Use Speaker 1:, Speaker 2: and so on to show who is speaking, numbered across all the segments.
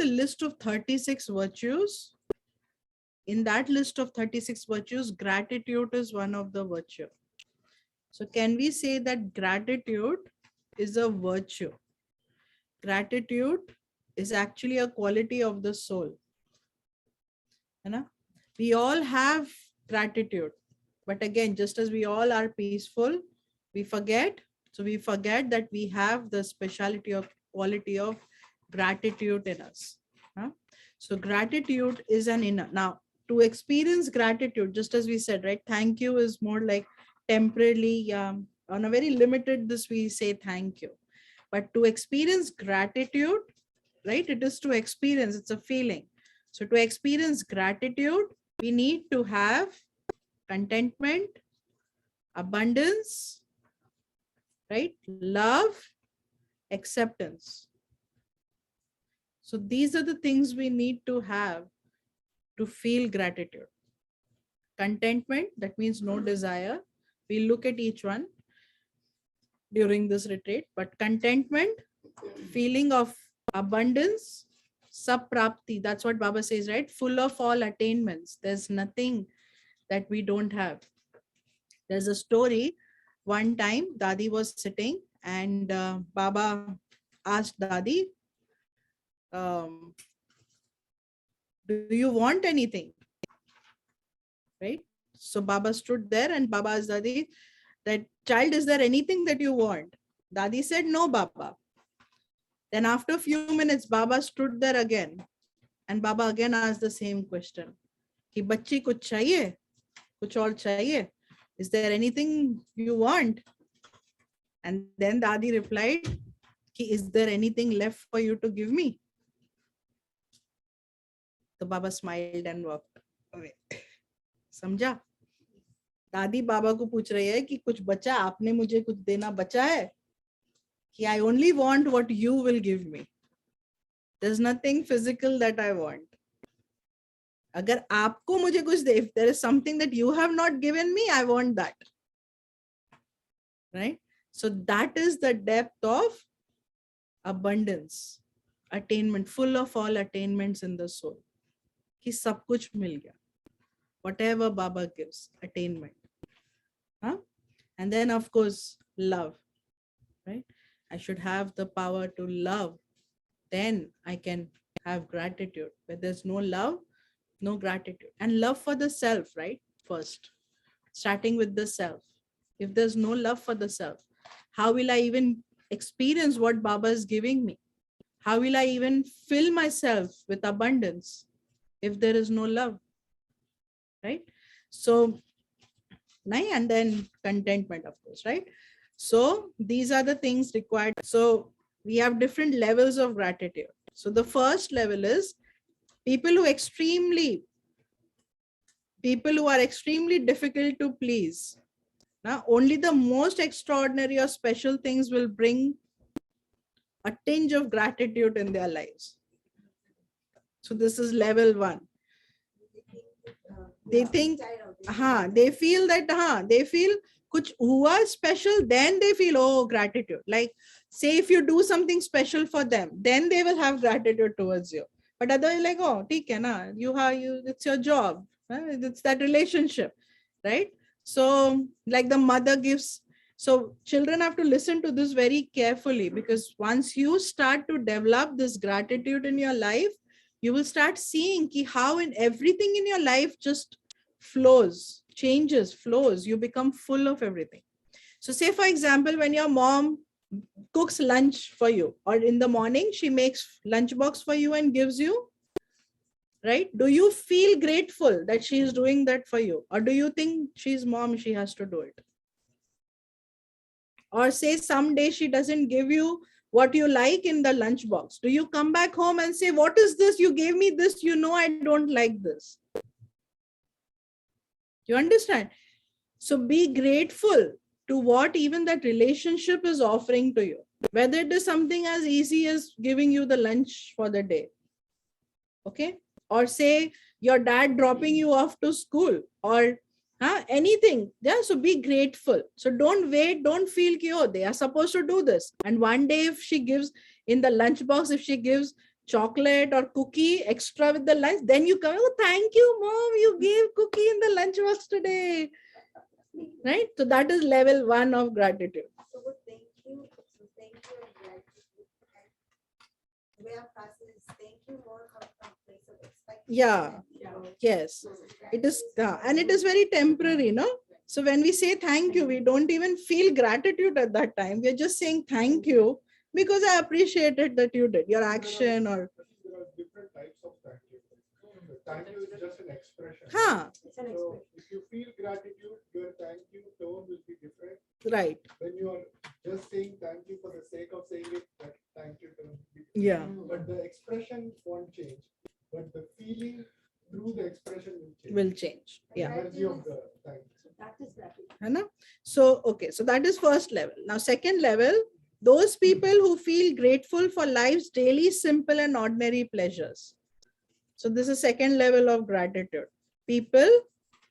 Speaker 1: the list of 36 virtues. In that list of 36 virtues, gratitude is one of the virtue. So can we say that gratitude is a virtue? Gratitude is actually a quality of the soul. We all have gratitude, but again, just as we all are peaceful, we forget. So we forget that we have the speciality of quality of gratitude in us. So gratitude is an inner. Now, to experience gratitude, just as we said, right? Thank you is more like temporarily, on a very limited this we say thank you. But to experience gratitude, right? It is to experience, it's a feeling. So to experience gratitude, we need to have contentment, abundance, right? Love, acceptance. So these are the things we need to have to feel gratitude. Contentment, that means no desire. We'll look at each one during this retreat, but contentment, feeling of abundance, saprapti, that's what Baba says, right? Full of all attainments. There's nothing that we don't have. There's a story. One time, Dadi was sitting and Baba asked Dadi, do you want anything? Right? So Baba stood there and Baba asked Dadi, that child, is there anything that you want? Dadi said, no, Baba. Then after a few minutes, Baba stood there again. And Baba again asked the same question. Ki bachchi kuch chahiye? Kuch aur chahiye? Is there anything you want? And then Dadi replied, ki is there anything left for you to give me? So Baba smiled and walked away. समझा? दादी बाबा को पूछ रही है कि कुछ बचा, आपने मुझे कुछ देना बचा है? कि I only want what you will give me. There's nothing physical that I want. अगर आपको मुझे कुछ दे, if there is something that you have not given me, I want that. Right? So that is the depth of abundance, attainment, full of all attainments in the soul. कि सब कुछ मिल गया. Whatever Baba gives, attainment. And then of course, love, right? I should have the power to love. Then I can have gratitude. Where there's no love, no gratitude. And love for the self, right? First, starting with the self. If there's no love for the self, how will I even experience what Baba is giving me? How will I even fill myself with abundance if there is no love? Right? So, and then contentment, of course, right? So these are the things required. So we have different levels of gratitude. So the first level is people who are extremely difficult to please. Now, only the most extraordinary or special things will bring a tinge of gratitude in their lives. So this is level 1. They think, they feel that, they feel kuch hua special, then they feel, oh, gratitude. Like, say if you do something special for them, then they will have gratitude towards you. But otherwise, like, oh, theek hai na, it's your job. It's that relationship, right? So, like the mother gives. So children have to listen to this very carefully, because once you start to develop this gratitude in your life, you will start seeing how in everything in your life just flows, changes, flows. You become full of everything. So say, for example, when your mom cooks lunch for you, or in the morning, she makes lunch box for you and gives you, right? Do you feel grateful that she is doing that for you? Or do you think she's mom, she has to do it? Or say someday she doesn't give you what you like in the lunch box. Do you come back home and say, what is this? You gave me this. You know, I don't like this. You understand? So be grateful to what even that relationship is offering to you. Whether it is something as easy as giving you the lunch for the day. Okay? Or say your dad dropping you off to school, or anything. Yeah, so be grateful. So don't wait, don't feel, oh, they are supposed to do this. And one day if she gives in the lunchbox, if she gives chocolate or cookie extra with the lunch, then you come, oh, thank you, mom, you gave cookie in the lunch box today. Right? So that is level 1 of gratitude.
Speaker 2: So thank you. So thank you and gratitude. And the way of process is thank you more comes from place of expectation.
Speaker 1: Yeah. Yes. It is, and it is very temporary, no? So when we say thank you, we don't even feel gratitude at that time. We are just saying thank you because I appreciated that you did your action or.
Speaker 3: There are different types of thank you. The thank you is just an expression.
Speaker 1: Huh.
Speaker 3: So if you feel gratitude, your thank you tone will be different.
Speaker 1: Right.
Speaker 3: When you are just saying thank you for the sake of saying it, that thank you tone will be different.
Speaker 1: Yeah.
Speaker 3: But the expression won't change. But the feeling through the expression will change.
Speaker 1: Will change. Yeah.
Speaker 3: Energy of the thank you.
Speaker 2: That is gratitude.
Speaker 1: So, okay. So that is first level. Now, second level, those people who feel grateful for life's daily, simple and ordinary pleasures. So this is second level of gratitude. People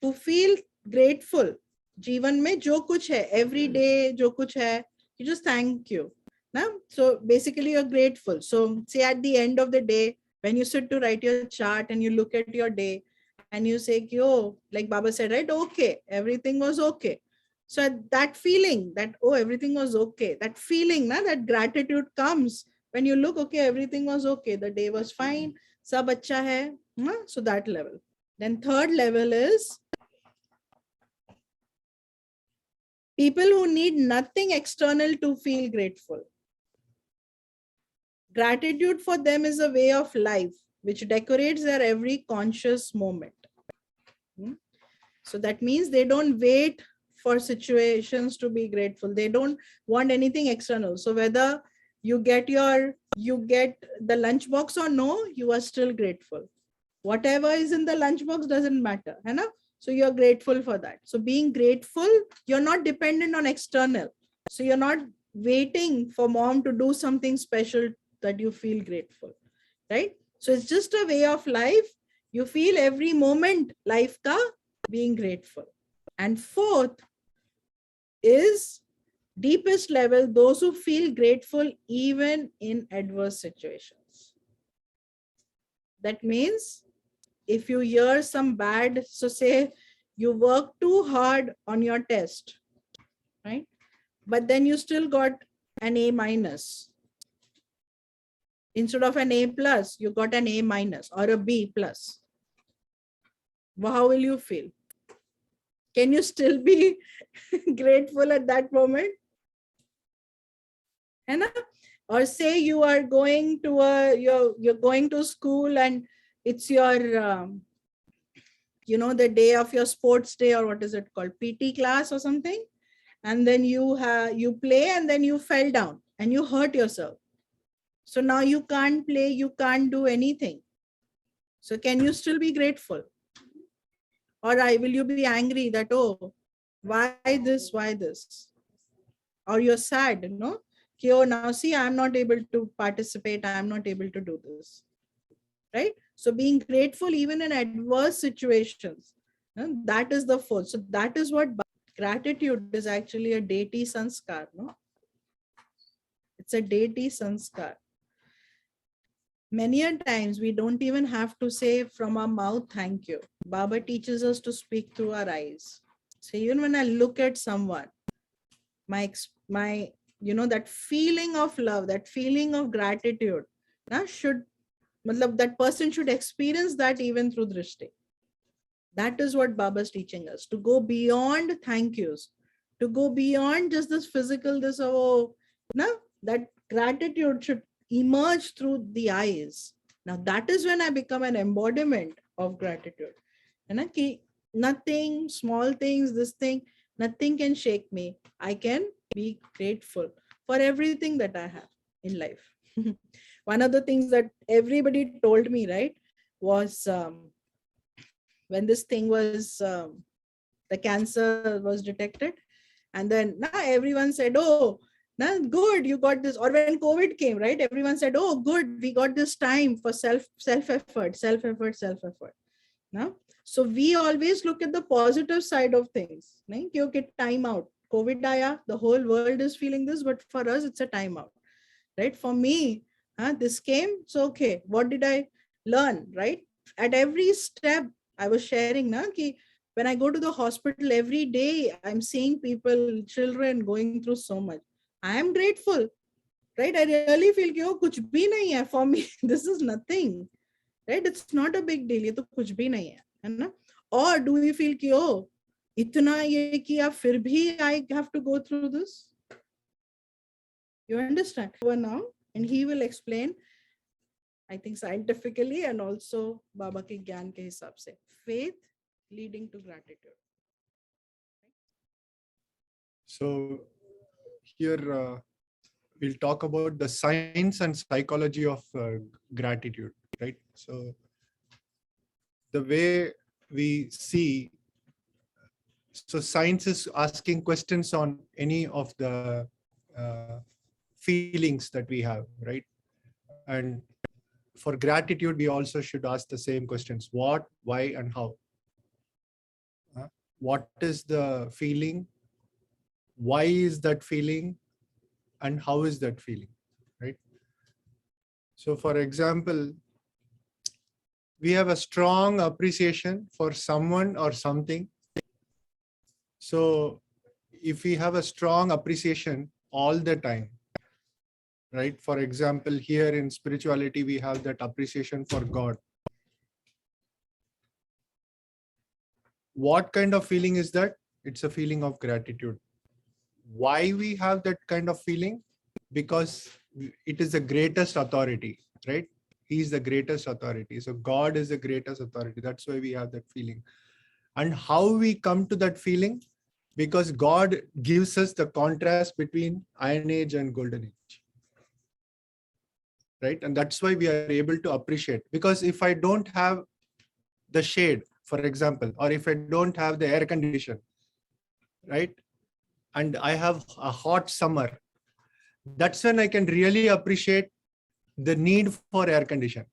Speaker 1: who feel grateful. जीवन में जो कुछ है, every day जो कुछ है, you just thank you. Now, so basically you're grateful. So say at the end of the day, when you sit to write your chart and you look at your day and you say, oh, like Baba said, right? Okay, everything was okay. So that feeling that, oh, everything was okay, that feeling, that gratitude comes when you look, okay, everything was okay. The day was fine. Sab acha hai. So that level. Then third level is people who need nothing external to feel grateful. Gratitude for them is a way of life which decorates their every conscious moment. So that means they don't wait for situations to be grateful. They don't want anything external. So whether you get the lunchbox or no, you are still grateful. Whatever is in the lunchbox doesn't matter. So you're grateful for that. So being grateful, you're not dependent on external. So you're not waiting for mom to do something special that you feel grateful, right? So it's just a way of life. You feel every moment life ka being grateful. And fourth is deepest level, those who feel grateful even in adverse situations. That means if you hear some bad, so say you work too hard on your test, right? But then you still got an A minus. Instead of an A plus, you got an A minus or a B plus. Well, how will you feel? Can you still be grateful at that moment? Or say you are going to you're going to school and it's your the day of your sports day, or what is it called, PT class or something, and then you play and then you fell down and you hurt yourself. So now you can't play, you can't do anything. So can you still be grateful? Or will you be angry that, oh, why this? Or you're sad, no? Oh, now see, I'm not able to participate, I'm not able to do this. Right? So being grateful even in adverse situations, that is the fourth. So that is what gratitude is, actually a deity sanskar, no? It's a deity sanskar. Many a times we don't even have to say from our mouth thank you. Baba teaches us to speak through our eyes. So even when I look at someone, my that feeling of love, that feeling of gratitude, that person should experience that even through drishti. That is what Baba is teaching us, to go beyond thank yous, to go beyond just this physical, that gratitude should emerge through the eyes. Now that is when I become an embodiment of gratitude. Nothing, small things, this thing, nothing can shake me. I can be grateful for everything that I have in life. One of the things that everybody told me, right, was when this thing was, the cancer was detected, and then now everyone said, oh, now good, you got this. Or when COVID came, right, everyone said, oh, good, we got this time for self effort. Now, so we always look at the positive side of things. Okay, time out. COVID aaya, the whole world is feeling this, but for us, it's a time out. Right? For me, This came, so okay, what did I learn, right? At every step, I was sharing, when I go to the hospital every day, I'm seeing people, children going through so much. I am grateful, right? I really feel कि oh, कुछ भी नहीं है for me. This is nothing, right? It's not a big deal. ये तो कुछ भी नहीं है ना? Or do we feel कि oh, इतना ये किया फिर भी I have to go through this? You understand? Over now, and he will explain, I think scientifically and also Baba के ज्ञान के हिसाब से, faith leading to gratitude.
Speaker 4: So here we'll talk about the science and psychology of gratitude, right? So the way we see, so science is asking questions on any of the feelings that we have, right? And for gratitude, we also should ask the same questions: what, why, and how. What is the feeling? Why is that feeling? And how is that feeling, right? So for example, we have a strong appreciation for someone or something. So if we have a strong appreciation all the time, right? For example, here in spirituality, we have that appreciation for God. What kind of feeling is that? It's a feeling of gratitude. Why we have that kind of feeling? Because it is the greatest authority, right? He is the greatest authority. So God is the greatest authority. That's why we have that feeling. And how we come to that feeling? Because God gives us the contrast between Iron Age and Golden Age, right? And that's why we are able to appreciate. Because if I don't have the shade, for example, or if I don't have the air condition, right? And I have a hot summer, that's when I can really appreciate the need for air condition.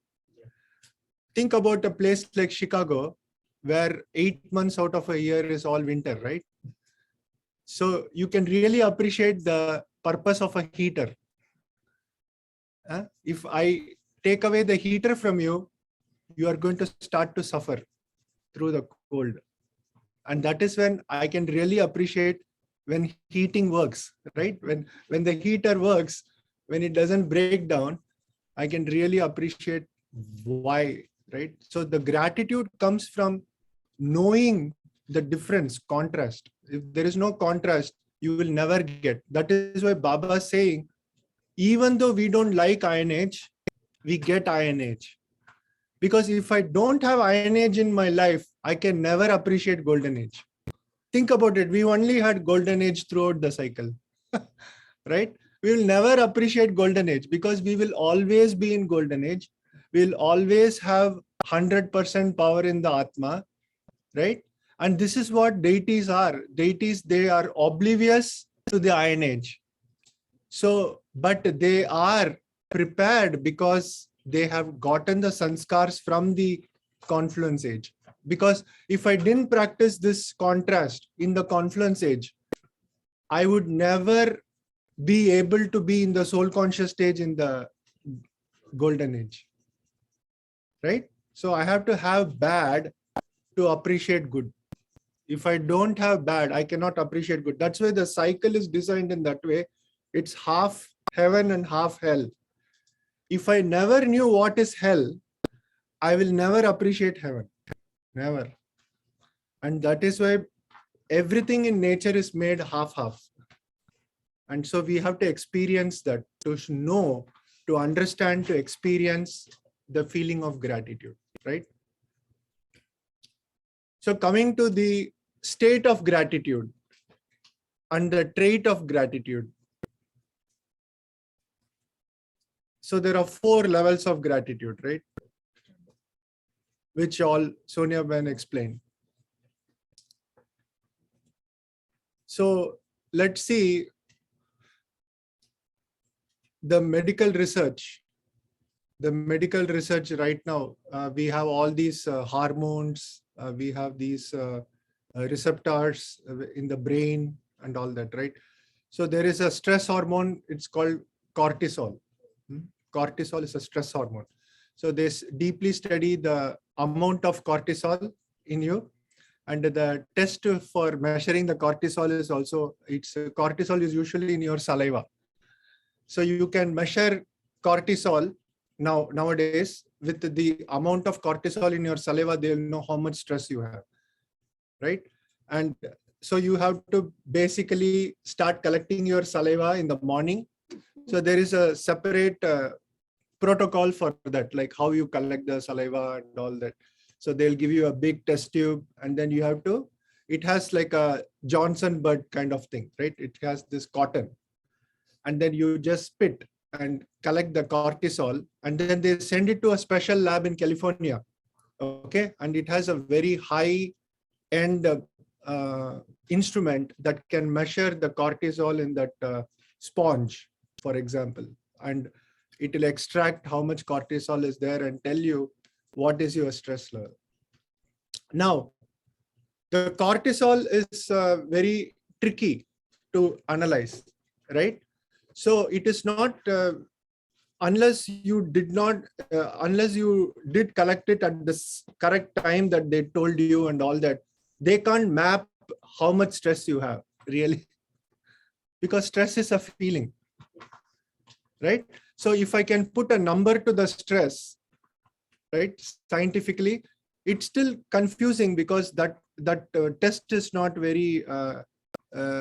Speaker 4: Think about a place like Chicago, where 8 months out of a year is all winter, right? So you can really appreciate the purpose of a heater. If I take away the heater from you, you are going to start to suffer through the cold. And that is when I can really appreciate when heating works, right? When the heater works, when it doesn't break down, I can really appreciate why, right? So the gratitude comes from knowing the difference, contrast. If there is no contrast, you will never get. That is why Baba is saying, even though we don't like Iron Age, we get Iron Age. Because if I don't have Iron Age in my life, I can never appreciate Golden Age. Think about it. We only had Golden Age throughout the cycle, right? We will never appreciate Golden Age because we will always be in Golden Age. We'll always have 100% power in the Atma, right? And this is what deities are. Deities, they are oblivious to the Iron Age. So, but they are prepared because they have gotten the sanskars from the confluence age. Because if I didn't practice this contrast in the confluence age, I would never be able to be in the soul conscious stage in the golden age, right? So I have to have bad to appreciate good. If I don't have bad, I cannot appreciate good. That's why the cycle is designed in that way. It's half heaven and half hell. If I never knew what is hell, I will never appreciate heaven. Never. And that is why everything in nature is made half-half. And so we have to experience that, to know, to understand, to experience the feeling of gratitude, right? So coming to the state of gratitude and the trait of gratitude. So there are 4 levels of gratitude, right? Which all Sonia Ben explained. So let's see the medical research. The medical research right now, we have all these hormones, we have these receptors in the brain and all that, right? So there is a stress hormone, it's called cortisol. cortisol is a stress hormone. So they deeply study the amount of cortisol in you. And the test for measuring the cortisol is also, cortisol is usually in your saliva. So you can measure cortisol nowadays with the amount of cortisol in your saliva, they'll know how much stress you have, right? And so you have to basically start collecting your saliva in the morning. So there is a separate protocol for that, like how you collect the saliva and all that. So they'll give you a big test tube, and then you have to, it has like a Johnson bud kind of thing, right? It has this cotton, and then you just spit and collect the cortisol, and then they send it to a special lab in California. Okay. And it has a very high end instrument that can measure the cortisol in that sponge, for example, and it will extract how much cortisol is there and tell you what is your stress level. Now, the cortisol is very tricky to analyze, right? So it is not, unless you did collect it at the correct time that they told you and all that, they can't map how much stress you have, really, because stress is a feeling, right? So if I can put a number to the stress, right, scientifically, it's still confusing because that test is not very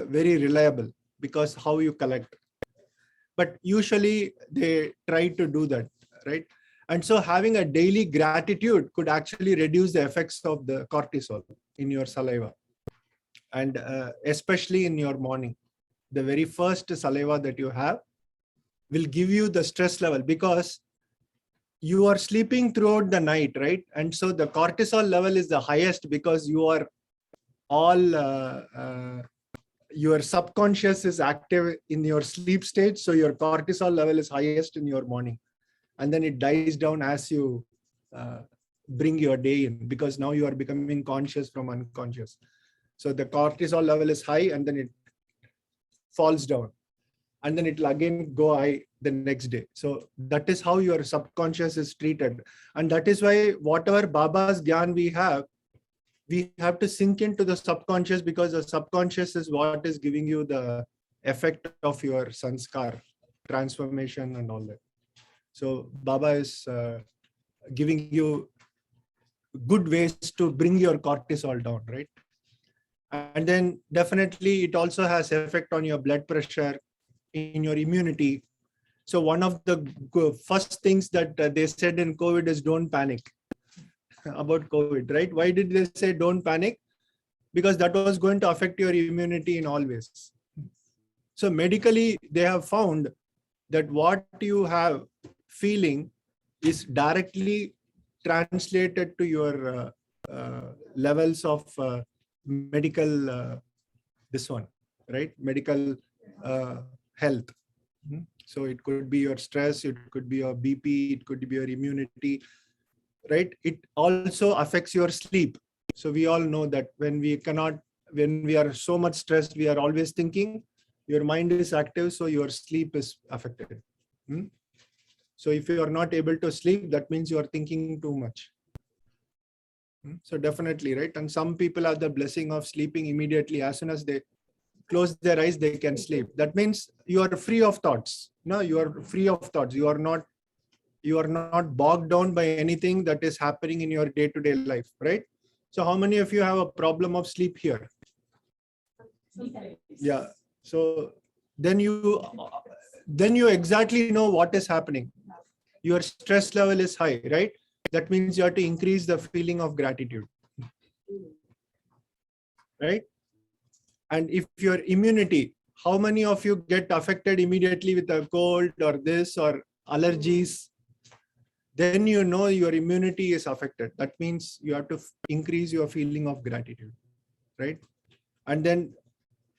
Speaker 4: reliable, because how you collect. But usually they try to do that, right? And so having a daily gratitude could actually reduce the effects of the cortisol in your saliva, and especially in your morning. The very first saliva that you have will give you the stress level, because you are sleeping throughout the night, right? And so the cortisol level is the highest because you are all your subconscious is active in your sleep state. So your cortisol level is highest in your morning, and then it dies down as you bring your day in, because now you are becoming conscious from unconscious. So the cortisol level is high, and then it falls down, and then it will again go high the next day. So that is how your subconscious is treated. And that is why whatever Baba's Gyan we have to sink into the subconscious, because the subconscious is what is giving you the effect of your sanskar, transformation and all that. So Baba is giving you good ways to bring your cortisol down, right? And then definitely it also has effect on your blood pressure, in your immunity. So one of the first things that they said in COVID is don't panic about COVID, right? Why did they say don't panic? Because that was going to affect your immunity in all ways. So medically, they have found that what you have feeling is directly translated to your levels of medical, this one, right? Medical health. So it could be your stress, it could be your BP, it could be your immunity, right? It also affects your sleep. So we all know that when we are so much stressed, we are always thinking, your mind is active, so your sleep is affected. So if you are not able to sleep, that means you are thinking too much. So definitely, right? And some people have the blessing of sleeping immediately. As soon as they close their eyes, they can sleep. That means you are free of thoughts. No, you are free of thoughts. You are not bogged down by anything that is happening in your day-to-day life, right? So how many of you have a problem of sleep here? Yeah. So then you exactly know what is happening. Your stress level is high, right? That means you have to increase the feeling of gratitude, right? And if your immunity, how many of you get affected immediately with a cold or this or allergies? Then you know your immunity is affected. That means you have to increase your feeling of gratitude, right? And then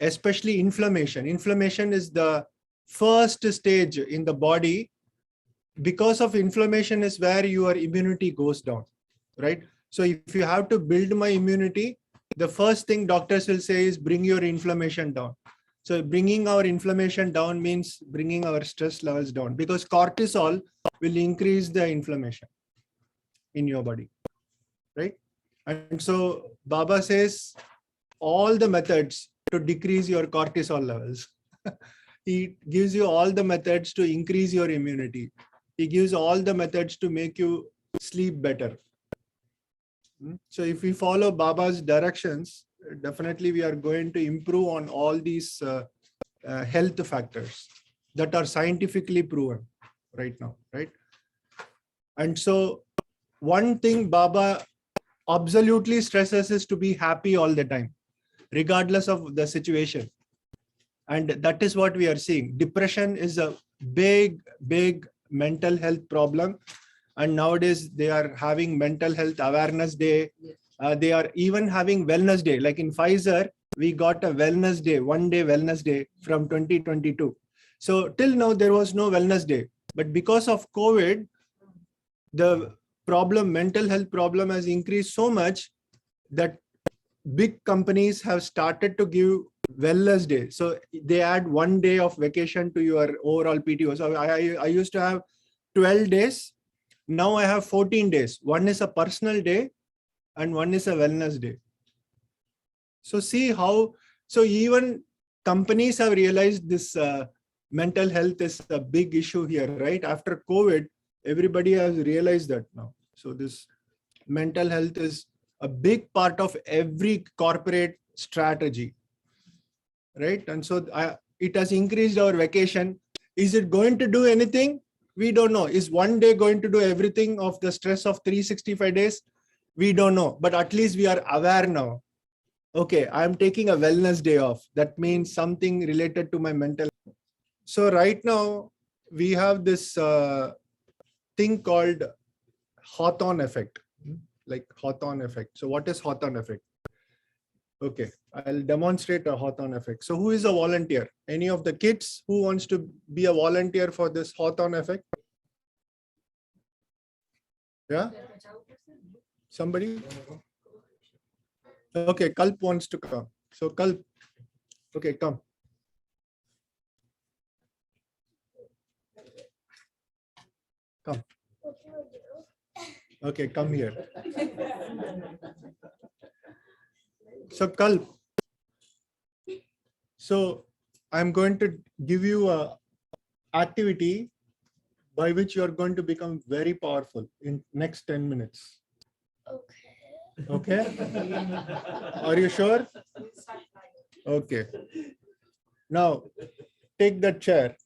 Speaker 4: especially inflammation. Inflammation is the first stage in the body. Because of inflammation is where your immunity goes down, right? So if you have to build my immunity, the first thing doctors will say is bring your inflammation down. So bringing our inflammation down means bringing our stress levels down, because cortisol will increase the inflammation in your body, right? And so Baba says all the methods to decrease your cortisol levels. He gives you all the methods to increase your immunity. He gives all the methods to make you sleep better. So if we follow Baba's directions, definitely we are going to improve on all these health factors that are scientifically proven right now, right? And so one thing Baba absolutely stresses is to be happy all the time, regardless of the situation. And that is what we are seeing. Depression is a big mental health problem. And nowadays they are having mental health awareness day. They are even having wellness day. Like in Pfizer, we got a wellness day, 1 day wellness day from 2022. So till now there was no wellness day. But because of COVID, the mental health problem has increased so much that big companies have started to give wellness day. So they add 1 day of vacation to your overall PTO. So I used to have 12 days. Now I have 14 days. One is a personal day and one is a wellness day. So see how, so even companies have realized this mental health is a big issue here, right? After COVID, everybody has realized that now. So this mental health is a big part of every corporate strategy, right? And so it has increased our vacation. Is it going to do anything? We don't know. Is 1 day going to do everything of the stress of 365 days? We don't know, but at least we are aware now. Okay, I'm taking a wellness day off. That means something related to my mental. So right now we have this thing called Hawthorne effect, like Hawthorne effect. So what is Hawthorne effect? Okay, I'll demonstrate a Hawthorne effect. So who is a volunteer? Any of the kids who wants to be a volunteer for this Hawthorne effect? Yeah? Somebody? Okay, Kalp wants to come. So Kalp, okay, come. Come. Okay, come here. So Kalp, so I'm going to give you a activity by which you are going to become very powerful in next 10 minutes. Okay? Are you sure? Okay. Now, take that chair.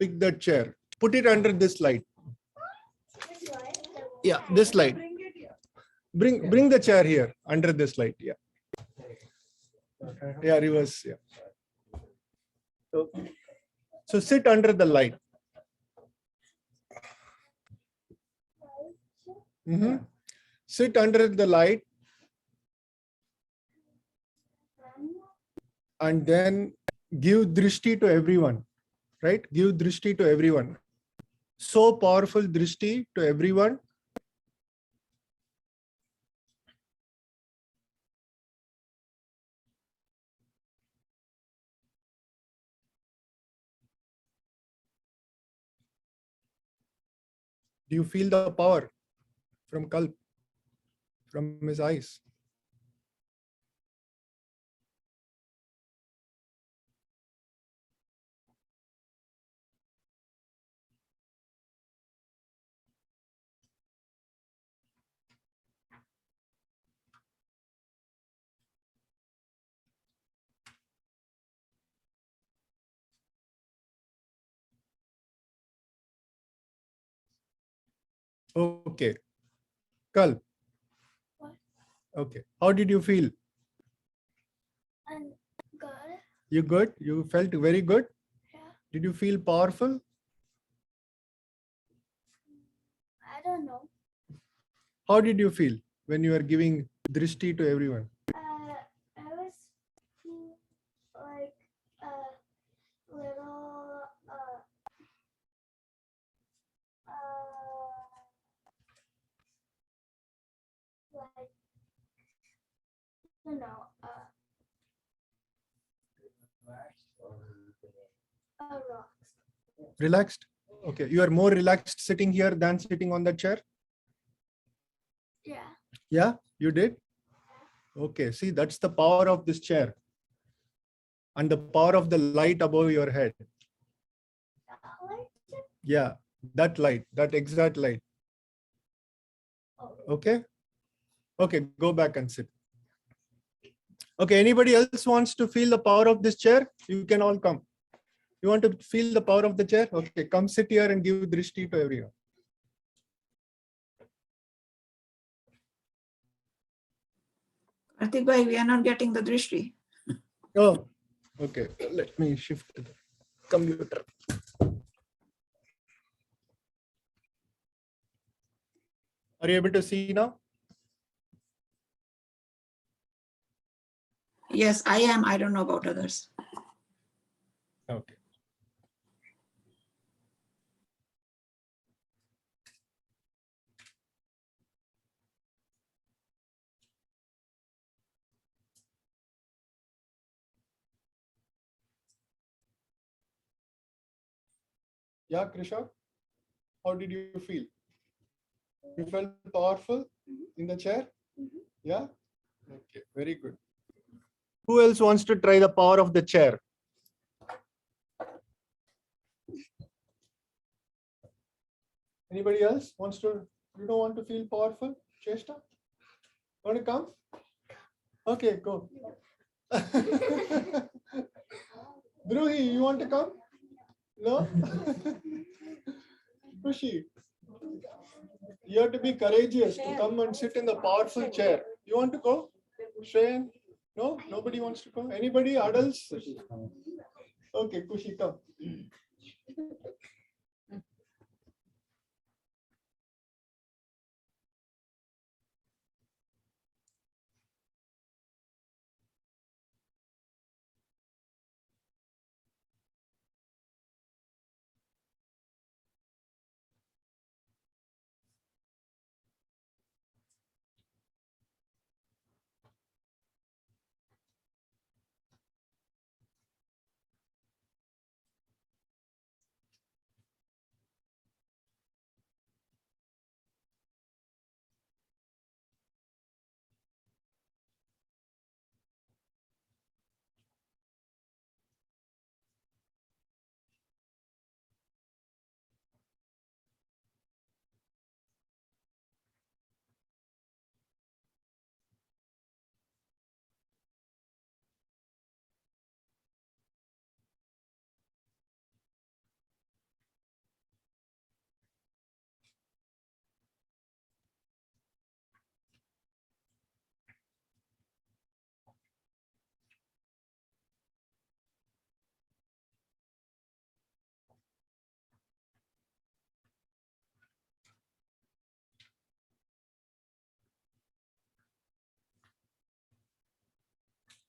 Speaker 4: Pick that chair. Put it under this light. Yeah, this light. Bring the chair here under this light. Yeah. Yeah, reverse. Yeah. So sit under the light. Sit under the light and then give drishti to everyone, right? Give drishti to everyone. So powerful drishti to everyone. Do you feel the power from Kalp, from his eyes? Okay. Kalp. Okay. How did you feel?
Speaker 5: I'm good.
Speaker 4: You good? You felt very good?
Speaker 5: Yeah.
Speaker 4: Did you feel powerful?
Speaker 5: I don't know.
Speaker 4: How did you feel when you are giving drishti to everyone?
Speaker 5: I was like a little like you know Rocks.
Speaker 4: Relaxed? Okay. You are more relaxed sitting here than sitting on the chair?
Speaker 5: Yeah.
Speaker 4: Yeah, you did? Okay. See, that's the power of this chair and the power of the light above your head. Yeah, that light, that exact light. Okay. Okay, go back and sit. Okay, anybody else wants to feel the power of this chair? You can all come. You want to feel the power of the chair? Okay, come sit here and give drishti to everyone.
Speaker 6: Karthik Bhai, we are not getting the drishti.
Speaker 4: Oh, okay. Let me shift to the computer. Are you able to see now?
Speaker 6: Yes, I am. I don't know about others.
Speaker 4: Okay. Yeah, Krisha, how did you feel? You felt powerful in the chair? Yeah? Okay, very good. Who else wants to try the power of the chair? Anybody else wants to? You don't want to feel powerful? Chesta? Want to come? Okay, go. Druhi, you want to come? No? Kushi, you have to be courageous to come and sit in the powerful chair. You want to go? Shane? No? Nobody wants to go? Anybody? Adults? Okay, Kushi, come.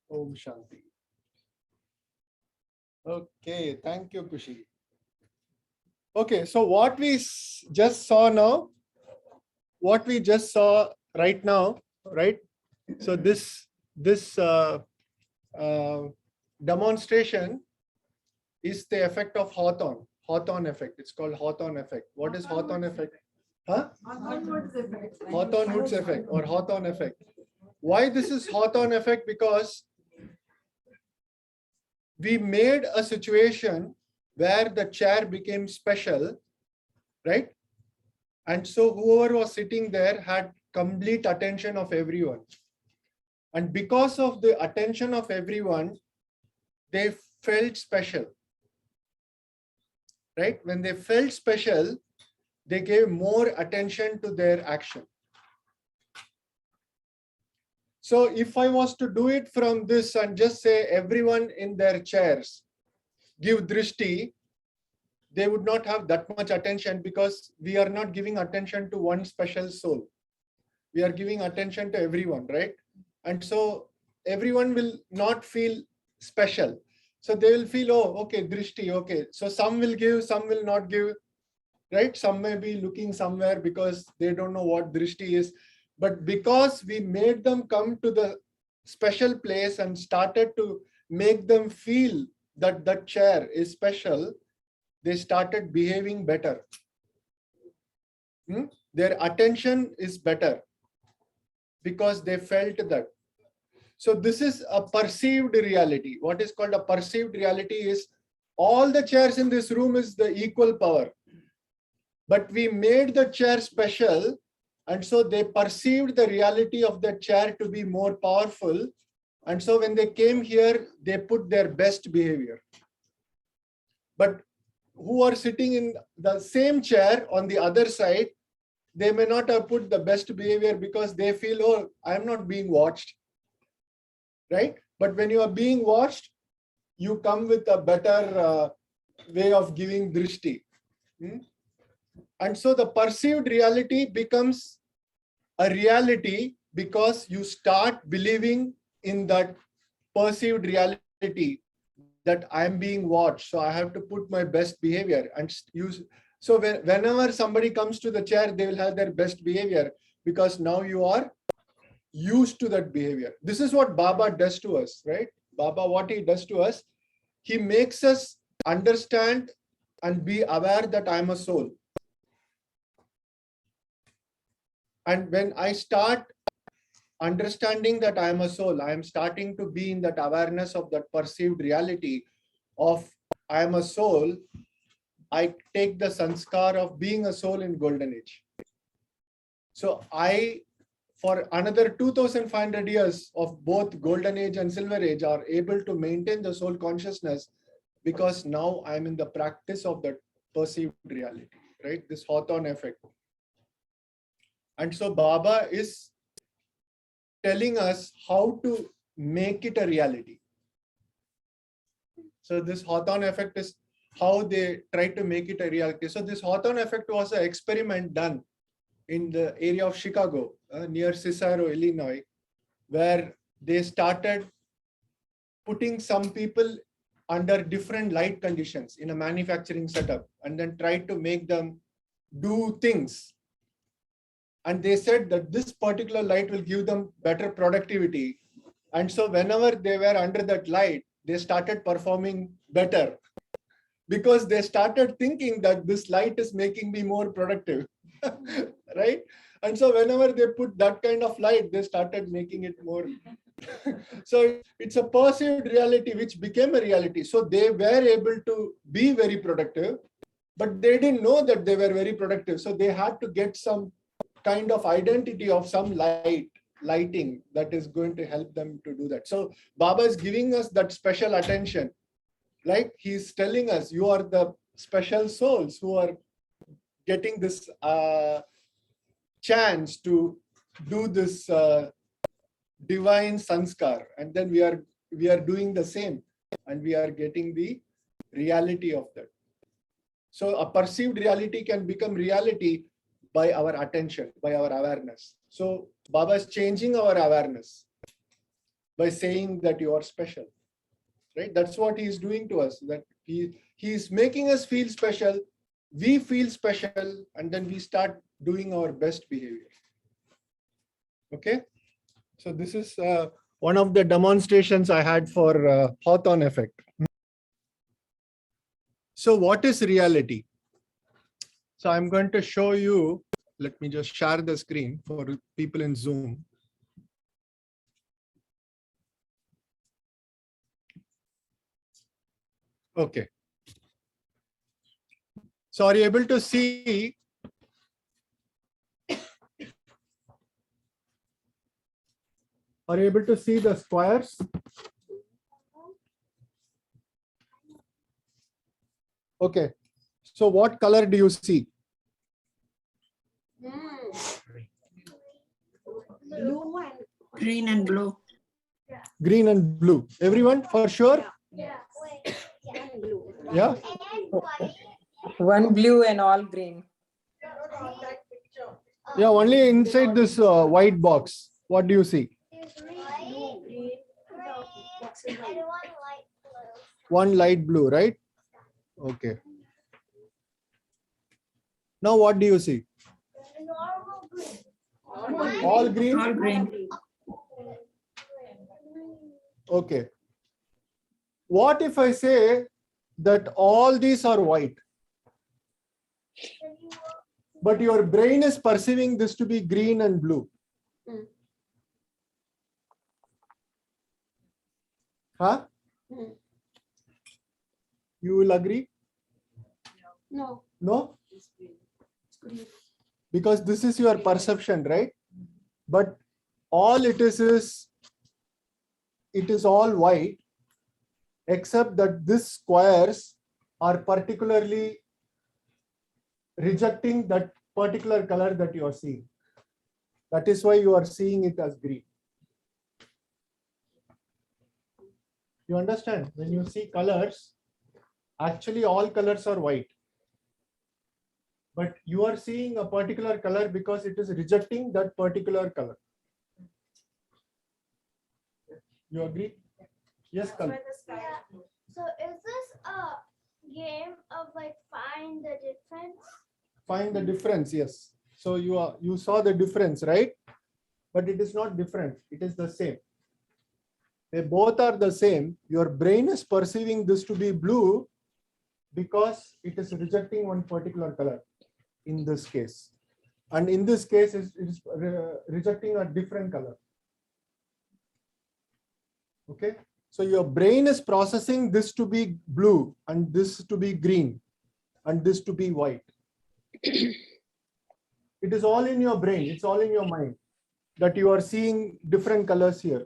Speaker 4: Om Shanti. Okay, thank you, Kushi. Okay, so what we just saw now, what we just saw right now, right? So this demonstration is the effect of Hawthorne effect. It's called Hawthorne effect. What is Hawthorne effect? Huh? Hawthorne Woods effect or Hawthorne effect. Why this is Hawthorne effect? Because we made a situation where the chair became special, right? And so whoever was sitting there had complete attention of everyone. And because of the attention of everyone, they felt special, right? When they felt special, they gave more attention to their action. So if I was to do it from this and just say everyone in their chairs, give drishti, they would not have that much attention because we are not giving attention to one special soul. We are giving attention to everyone, right? And so everyone will not feel special. So they will feel, oh, okay, drishti, okay. So some will give, some will not give, right? Some may be looking somewhere because they don't know what drishti is. But because we made them come to the special place and started to make them feel that that chair is special, they started behaving better. Their attention is better because they felt that. So this is a perceived reality. What is called a perceived reality is all the chairs in this room is the equal power. But we made the chair special, and so they perceived the reality of the chair to be more powerful. And so when they came here, they put their best behavior. But who are sitting in the same chair on the other side, they may not have put the best behavior because they feel, oh, I'm not being watched. Right? But when you are being watched, you come with a better way of giving drishti. And so the perceived reality becomes a reality because you start believing in that perceived reality that I'm being watched. So I have to put my best behavior and use. So whenever somebody comes to the chair, they will have their best behavior because now you are used to that behavior. This is what Baba does to us, right? Baba, what he does to us, he makes us understand and be aware that I'm a soul. And when I start understanding that I am a soul, I am starting to be in that awareness of that perceived reality of I am a soul. I take the sanskar of being a soul in golden age. So I, for another 2500 years of both golden age and silver age, are able to maintain the soul consciousness because now I'm in the practice of that perceived reality, right? This Hawthorne effect. And so Baba is telling us how to make it a reality. So this Hawthorne effect is how they try to make it a reality. So this Hawthorne effect was an experiment done in the area of Chicago, near Cicero, Illinois, where they started putting some people under different light conditions in a manufacturing setup and then tried to make them do things. And they said that this particular light will give them better productivity. And so whenever they were under that light, they started performing better because they started thinking that this light is making me more productive, right? And so whenever they put that kind of light, they started making it more. So it's a perceived reality which became a reality. So they were able to be very productive, but they didn't know that they were very productive. So they had to get some kind of identity of some lighting that is going to help them to do that. So Baba is giving us that special attention. Like he's telling us, you are the special souls who are getting this chance to do this divine sanskar, and then we are doing the same, and we are getting the reality of that. So a perceived reality can become reality by our attention, by our awareness. So Baba is changing our awareness by saying that you are special, right? That's what he is doing to us, that he is making us feel special. We feel special, and then we start doing our best behavior. Okay. So this is one of the demonstrations I had for Hawthorne effect. So what is reality? So I'm going to show you, let me just share the screen for people in Zoom. Okay. So are you able to see? Are you able to see the squares? Okay. So what color do you see?
Speaker 2: Blue and
Speaker 6: Green and blue.
Speaker 4: Green and blue. Everyone for sure?
Speaker 2: blue.
Speaker 4: Yeah.
Speaker 7: One blue and all green.
Speaker 2: That picture.
Speaker 4: Yeah, only inside this white box. What do you see? One light blue, right? Okay. Now what do you see? All green?
Speaker 6: All green.
Speaker 4: Okay. What if I say that all these are white, but your brain is perceiving this to be green and blue? Huh? You will agree?
Speaker 2: No.
Speaker 4: No? Because this is your perception, right? But all it is it is all white, except that these squares are particularly rejecting that particular color that you are seeing. That is why you are seeing it as green. You understand? When you see colors, actually all colors are white. But you are seeing a particular color because it is rejecting that particular color. You agree? Yes,
Speaker 2: That's
Speaker 4: Kal.
Speaker 2: why the sky is blue.
Speaker 5: So is this a game of like find the difference?
Speaker 4: Find the difference, yes. So you saw the difference, right? But it is not different. It is the same. They both are the same. Your brain is perceiving this to be blue because it is rejecting one particular color in this case. And in this case, it is rejecting a different color. Okay. So your brain is processing this to be blue and this to be green and this to be white. It is all in your brain. It's all in your mind that you are seeing different colors here.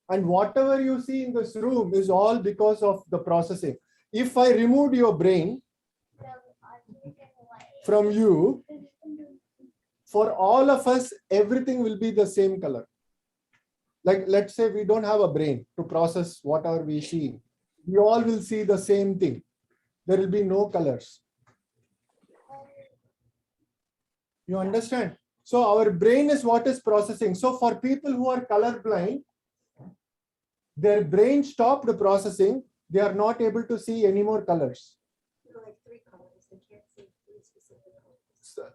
Speaker 4: And whatever you see in this room is all because of the processing. If I removed your brain from you, for all of us, everything will be the same color. Like, let's say we don't have a brain to process whatever we see. We all will see the same thing. There will be no colors. You understand? So our brain is what is processing. So for people who are colorblind, their brain stopped processing. They are not able to see any more colors.
Speaker 2: Like 3 colors. They can't see 3 specific colors.
Speaker 4: So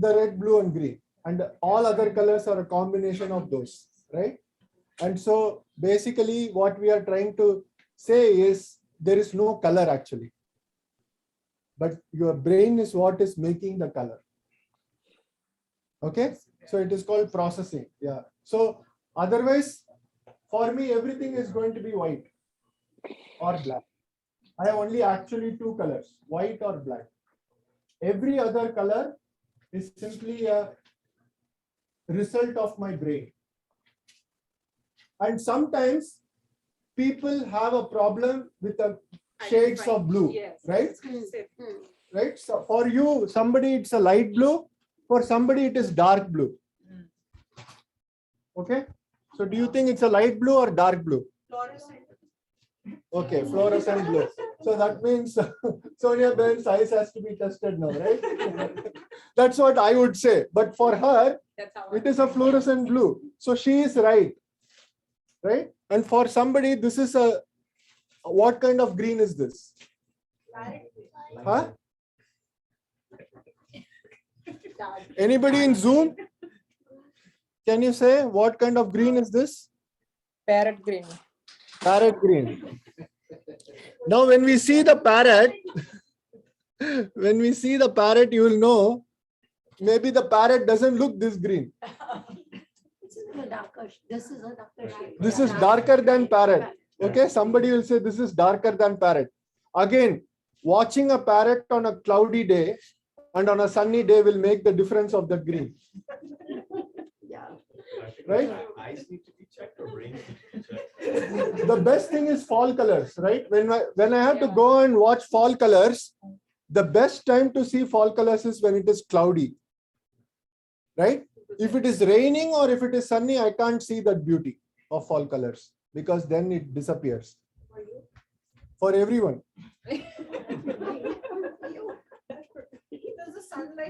Speaker 4: the red, blue, and green, and all other colors are a combination of those, right? And so basically, what we are trying to say is there is no color actually, but your brain is what is making the color. Okay, so it is called processing. Yeah. So otherwise, for me, everything is going to be white or black. I have only actually 2 colors, white or black. Every other color is simply a result of my brain. And sometimes people have a problem with the shades of blue, right? Right. So for you, somebody it's a light blue. For somebody, it is dark blue. Okay. So do you think it's a light blue or dark blue?
Speaker 1: Fluorescent.
Speaker 4: Okay, fluorescent blue. So that means Sonia Ben's eyes has to be tested now, right? That's what I would say. But for her, it is a fluorescent blue. So she is right. Right? And for somebody, this is a, what kind of green is this? Huh? Anybody in Zoom? Can you say what kind of green is this?
Speaker 7: Parrot green.
Speaker 4: Parrot green. Now, when we see the parrot, you will know maybe the parrot doesn't look this green. This is darker than parrot. Okay, somebody will say this is darker than parrot. Again, watching a parrot on a cloudy day and on a sunny day will make the difference of the green. Right?
Speaker 8: Eyes need to be checked or brains need to be checked.
Speaker 4: The best thing is fall colors, right? When I have to go and watch fall colors, the best time to see fall colors is when it is cloudy. Right? If it is raining or if it is sunny, I can't see that beauty of fall colors because then it disappears. For everyone.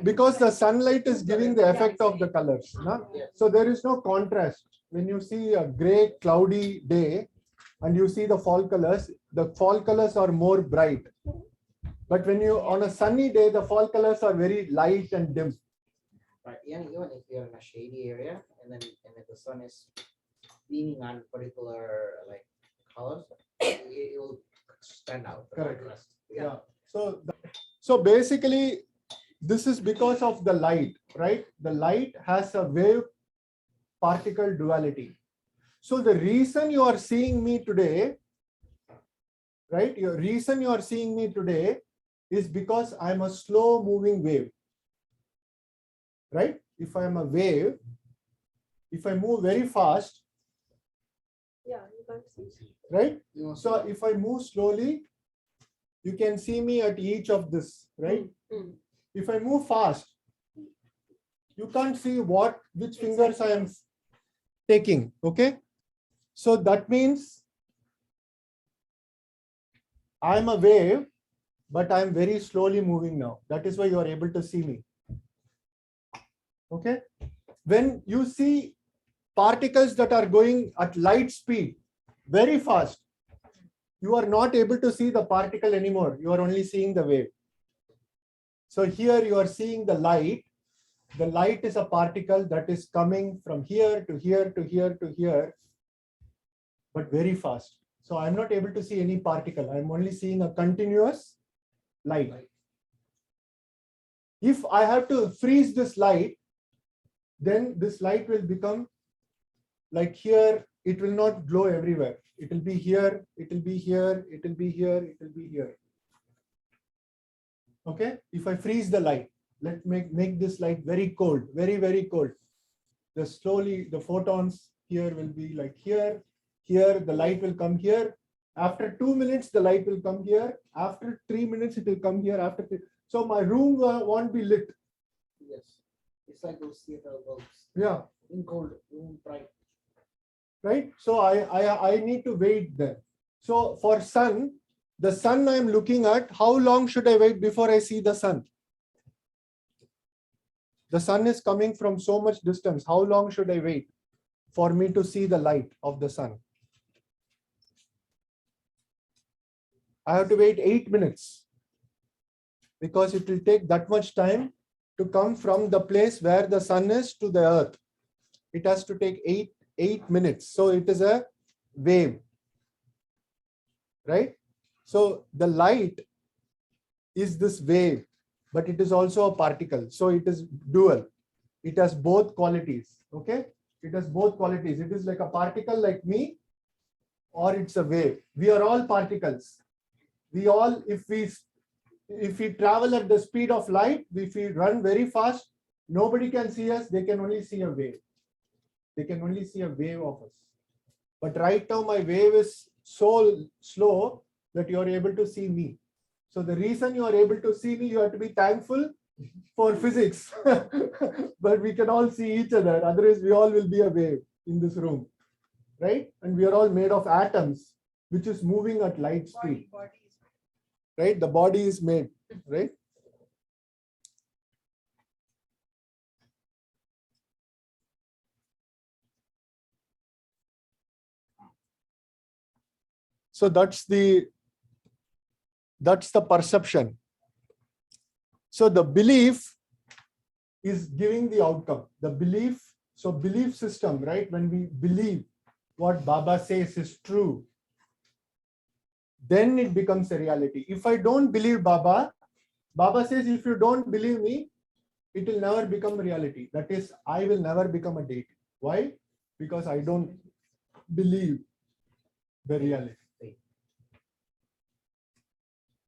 Speaker 4: Because the sunlight is giving the effect of the colors. No? So there is no contrast. When you see a gray, cloudy day and you see the fall colors are more bright. But when you on a sunny day, the fall colors are very light and dim.
Speaker 9: Right. Even if you're in a shady area and if the sun is beaming on particular like colors, it will stand out. the
Speaker 4: Correct.
Speaker 9: contrast.
Speaker 4: Yeah. So basically, this is because of the light, right? The light has a wave particle duality. So the reason you are seeing me today, right? Your reason you are seeing me today is because I'm a slow moving wave, right? If I'm a wave, if I move very fast,
Speaker 2: Yeah, you can't see.
Speaker 4: right?
Speaker 9: You know,
Speaker 4: So if I move slowly, you can see me at each of this, right?
Speaker 2: Mm.
Speaker 4: If I move fast, you can't see which fingers I am taking, okay? So that means I'm a wave, but I'm very slowly moving now. That is why you are able to see me. Okay? When you see particles that are going at light speed, very fast, you are not able to see the particle anymore. You are only seeing the wave. So here you are seeing the light. The light is a particle that is coming from here to here to here to here, but very fast. So I'm not able to see any particle. I'm only seeing a continuous light. If I have to freeze this light, then this light will become like here. It will not glow everywhere. It will be here, it will be here, it will be here, it will be here. Okay, if I freeze the light, let's make this light very cold, very, very cold. Slowly the photons here will be like here, the light will come here. After 2 minutes, the light will come here. After 3 minutes, it will come here. So my room won't be lit.
Speaker 9: yes, it's like those theater bulbs
Speaker 4: Yeah,
Speaker 9: in cold, room bright.
Speaker 4: right. So I need to wait there. So for sun, the sun I am looking at, how long should I wait before I see the sun? The sun is coming from so much distance. How long should I wait for me to see the light of the sun? I have to wait 8 minutes because it will take that much time to come from the place where the sun is to the earth. It has to take eight minutes. So it is a wave, right? So the light is this wave, but it is also a particle. So it is dual. It has both qualities. Okay. It has both qualities. It is like a particle like me, or it's a wave. We are all particles. We all, if we travel at the speed of light, if we run very fast, nobody can see us. They can only see a wave. They can only see a wave of us. But right now my wave is so slow that you are able to see me. So the reason you are able to see me, you have to be thankful for physics. But we can all see each other. Otherwise, we all will be a wave in this room, right? And we are all made of atoms, which is moving at light speed. Right? The body is made, right? So that's the perception. So the belief is giving the outcome. The belief, so belief system, right? When we believe what Baba says is true, then it becomes a reality. If I don't believe Baba, Baba says, if you don't believe me, it will never become reality. That is, I will never become a deity. Why? Because I don't believe the reality.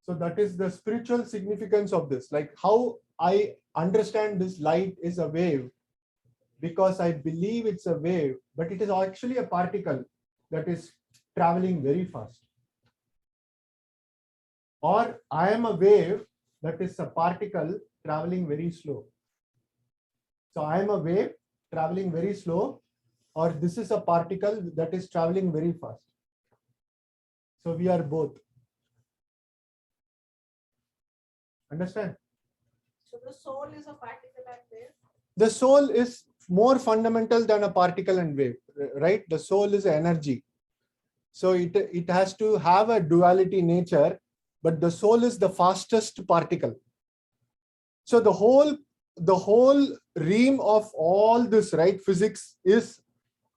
Speaker 4: So that is the spiritual significance of this. Like how I understand this light is a wave because I believe it's a wave, but it is actually a particle that is traveling very fast. Or I am a wave that is a particle traveling very slow. So I am a wave traveling very slow, or this is a particle that is traveling very fast. So we are both. Understand?
Speaker 2: So the soul is a particle and wave.
Speaker 4: The soul is more fundamental than a particle and wave, right? The soul is energy. So it has to have a duality nature, but the soul is the fastest particle. So the whole realm of all this, right, physics is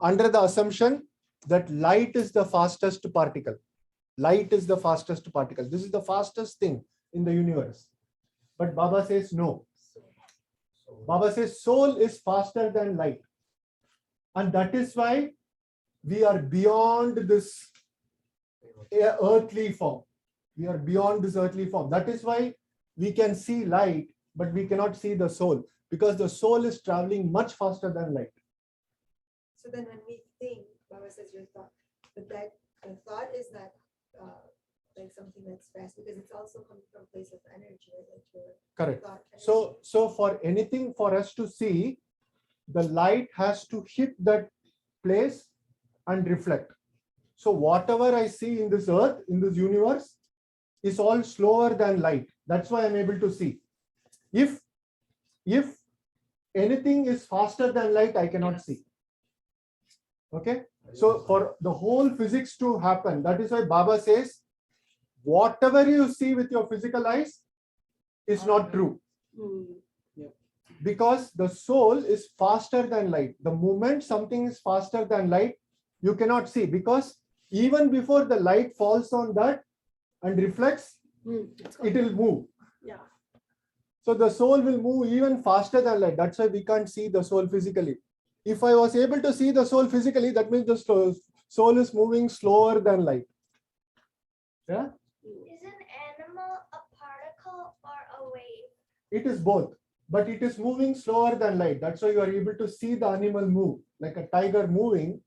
Speaker 4: under the assumption that light is the fastest particle. Light is the fastest particle. This is the fastest thing in the universe. But Baba says no. Baba says soul is faster than light. And that is why we are beyond this earthly form. We are beyond this earthly form. That is why we can see light, but we cannot see the soul, because the soul is traveling much faster than light.
Speaker 2: So then when we think, Baba says your thought, but that the thought is not like something that's fast, because it's also coming from a place of energy, right? Like your
Speaker 4: Correct.
Speaker 2: thought energy.
Speaker 4: So for anything for us to see, the light has to hit that place and reflect. So whatever I see in this earth, in this universe, is all slower than light. That's why I'm able to see. If anything is faster than light, I cannot see. Okay. So for the whole physics to happen, that is why Baba says, whatever you see with your physical eyes is not true. Because the soul is faster than light. The moment something is faster than light, you cannot see, because even before the light falls on that and reflects, it will move.
Speaker 1: Yeah.
Speaker 4: So the soul will move even faster than light. That's why we can't see the soul physically. If I was able to see the soul physically, that means the soul is moving slower than light. Yeah?
Speaker 5: Is an animal a particle or a wave?
Speaker 4: It is both, but it is moving slower than light. That's why you are able to see the animal move, like a tiger moving.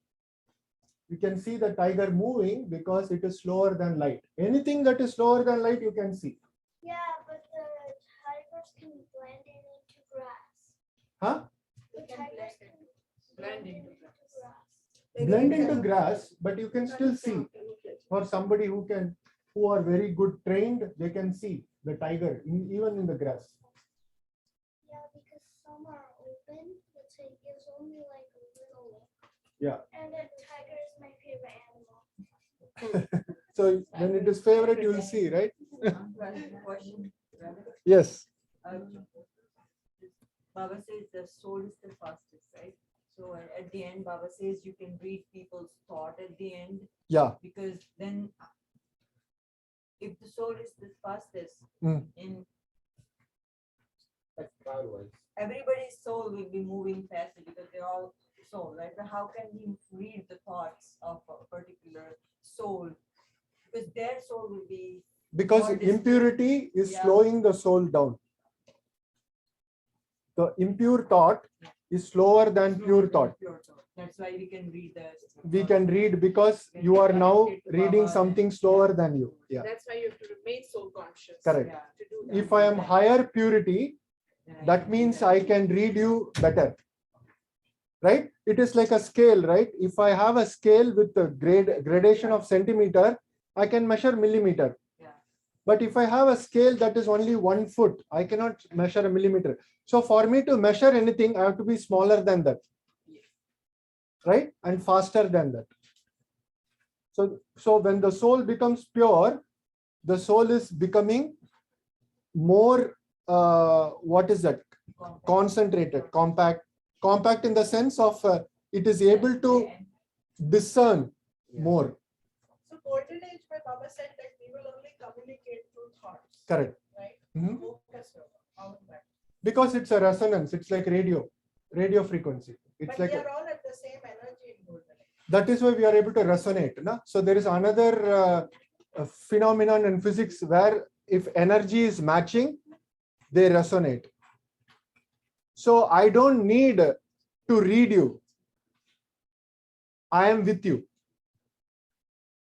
Speaker 4: You can see the tiger moving because it is slower than light. Anything that is slower than light, you can see.
Speaker 5: Yeah, but the tigers can blend in into grass.
Speaker 4: Huh?
Speaker 5: The tigers can blend into grass.
Speaker 4: Blend into grass, but you can still see. For somebody who are very good trained, they can see the tiger even in the grass.
Speaker 5: Yeah, because some are open, which gives only like a little.
Speaker 4: Yeah.
Speaker 5: And a tiger is my favorite animal.
Speaker 4: So when it is favorite, you will see, right?
Speaker 7: Question.
Speaker 4: Yes.
Speaker 7: Baba says the soul is the fastest, right? So at the end, Baba says you can read people's thought at the end,
Speaker 4: Yeah.
Speaker 7: because then if the soul is the fastest, in
Speaker 9: That's otherwise.
Speaker 7: everybody's soul will be moving faster because they're all soul, right? But how can we read the thoughts of a particular soul? Because their soul will be
Speaker 4: Because
Speaker 7: more distant.
Speaker 4: impurity is
Speaker 7: Yeah.
Speaker 4: slowing the soul down. The impure thought is slower than pure thought.
Speaker 7: That's why we can read the.
Speaker 4: We can read because you are now reading something slower than you. Yeah.
Speaker 1: That's why you have to remain soul conscious.
Speaker 4: Correct.
Speaker 7: Yeah.
Speaker 1: To do that.
Speaker 4: If I am higher purity, that means I can read you better. Right? It is like a scale, right? If I have a scale with the gradation of centimeter, I can measure millimeter.
Speaker 7: Yeah.
Speaker 4: But if I have a scale that is only 1 foot, I cannot measure a millimeter. So for me to measure anything, I have to be smaller than that. Right? And faster than that. So when the soul becomes pure, the soul is becoming more, what is that? Concentrated, compact in the sense of it is able to discern more.
Speaker 1: So golden age, where Baba said that we will only communicate through thoughts.
Speaker 4: Correct.
Speaker 1: Right?
Speaker 4: Mhm.
Speaker 1: Focus on that.
Speaker 4: Because it's a resonance. It's like radio frequency. It's
Speaker 1: But
Speaker 4: like
Speaker 1: we are all at the same energy in golden age.
Speaker 4: that is why we are able to resonate. No? So there is another phenomenon in physics where if energy is matching, they resonate. So I don't need to read you. I am with you.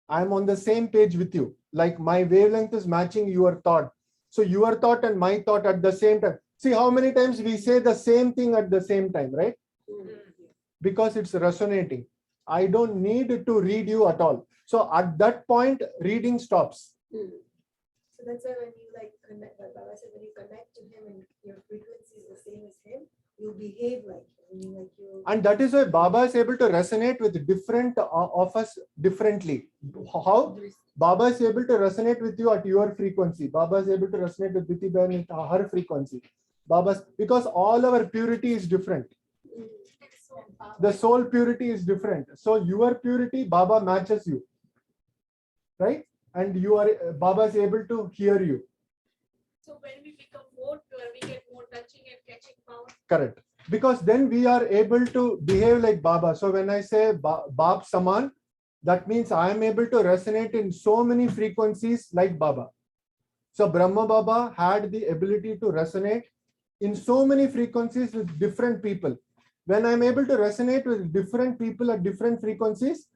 Speaker 4: I am on the same page with you. Like my wavelength is matching your thought. So your thought and my thought at the same time. See how many times we say the same thing at the same time, right? Because it's resonating. I don't need to read you at all. So at that point, reading stops.
Speaker 2: So that's why when you like connect, like Baba said, when you connect to him and your frequency is the same as him, you behave like him. Like you.
Speaker 4: And that is why Baba is able to resonate with different of us differently. How? Baba is able to resonate with you at your frequency. Baba is able to resonate with Diti Bain at her frequency. Because all our purity is different. The soul purity is different. So your purity, Baba matches you. Right? and you are Baba is able to hear you.
Speaker 10: So when we become more pure, we get more touching and catching power.
Speaker 4: Correct. Because then we are able to behave like Baba. So when I say Bab Saman, that means I am able to resonate in so many frequencies like Baba. So Brahma Baba had the ability to resonate in so many frequencies with different people. When I'm able to resonate with different people at different frequencies,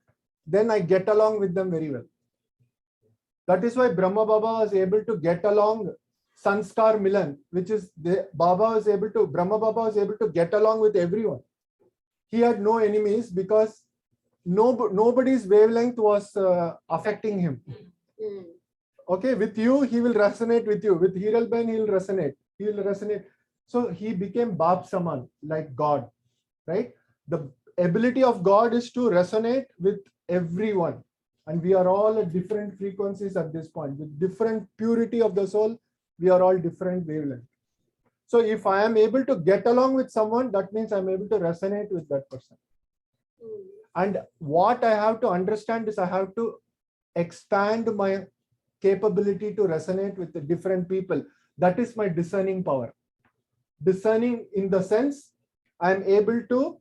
Speaker 4: then I get along with them very well. That is why Brahma Baba was able to get along Sanskar Milan, which is Brahma Baba was able to get along with everyone. He had no enemies because nobody's wavelength was affecting him. Okay, with you, he will resonate with you. With Hiral Ben, he will resonate. So he became Bab Saman, like God, right? The ability of God is to resonate with everyone. And we are all at different frequencies at this point. With different purity of the soul, we are all different wavelength. So if I am able to get along with someone, that means I'm able to resonate with that person. And what I have to understand is I have to expand my capability to resonate with the different people. That is my discerning power. Discerning in the sense I'm able to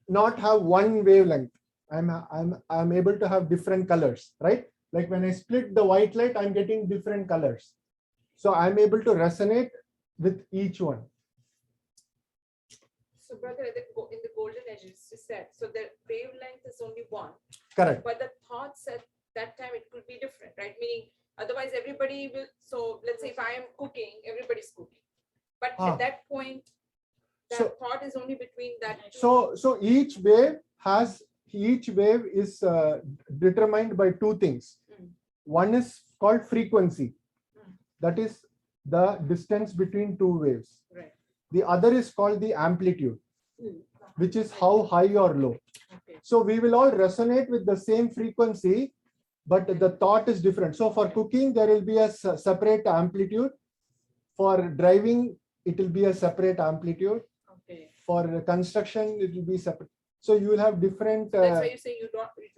Speaker 4: not have one wavelength. I'm able to have different colors, right? Like when I split the white light, I'm getting different colors. So I'm able to resonate with each one.
Speaker 10: So brother, in the golden age, it's said, so the wavelength is only one.
Speaker 4: Correct.
Speaker 10: But the thoughts at that time, it could be different, right? Meaning, otherwise everybody will, so let's say if I am cooking, everybody's cooking. But at that point, that thought is only between that two.
Speaker 4: So each wave is determined by two things. One is called frequency. That is the distance between two waves.
Speaker 10: Right.
Speaker 4: The other is called the amplitude, which is how high or low.
Speaker 10: Okay.
Speaker 4: So we will all resonate with the same frequency, but the thought is different. So for cooking, there will be a separate amplitude. For driving, it will be a separate amplitude.
Speaker 10: Okay.
Speaker 4: For construction, it will be separate. So you will have different.
Speaker 10: That's why you say you do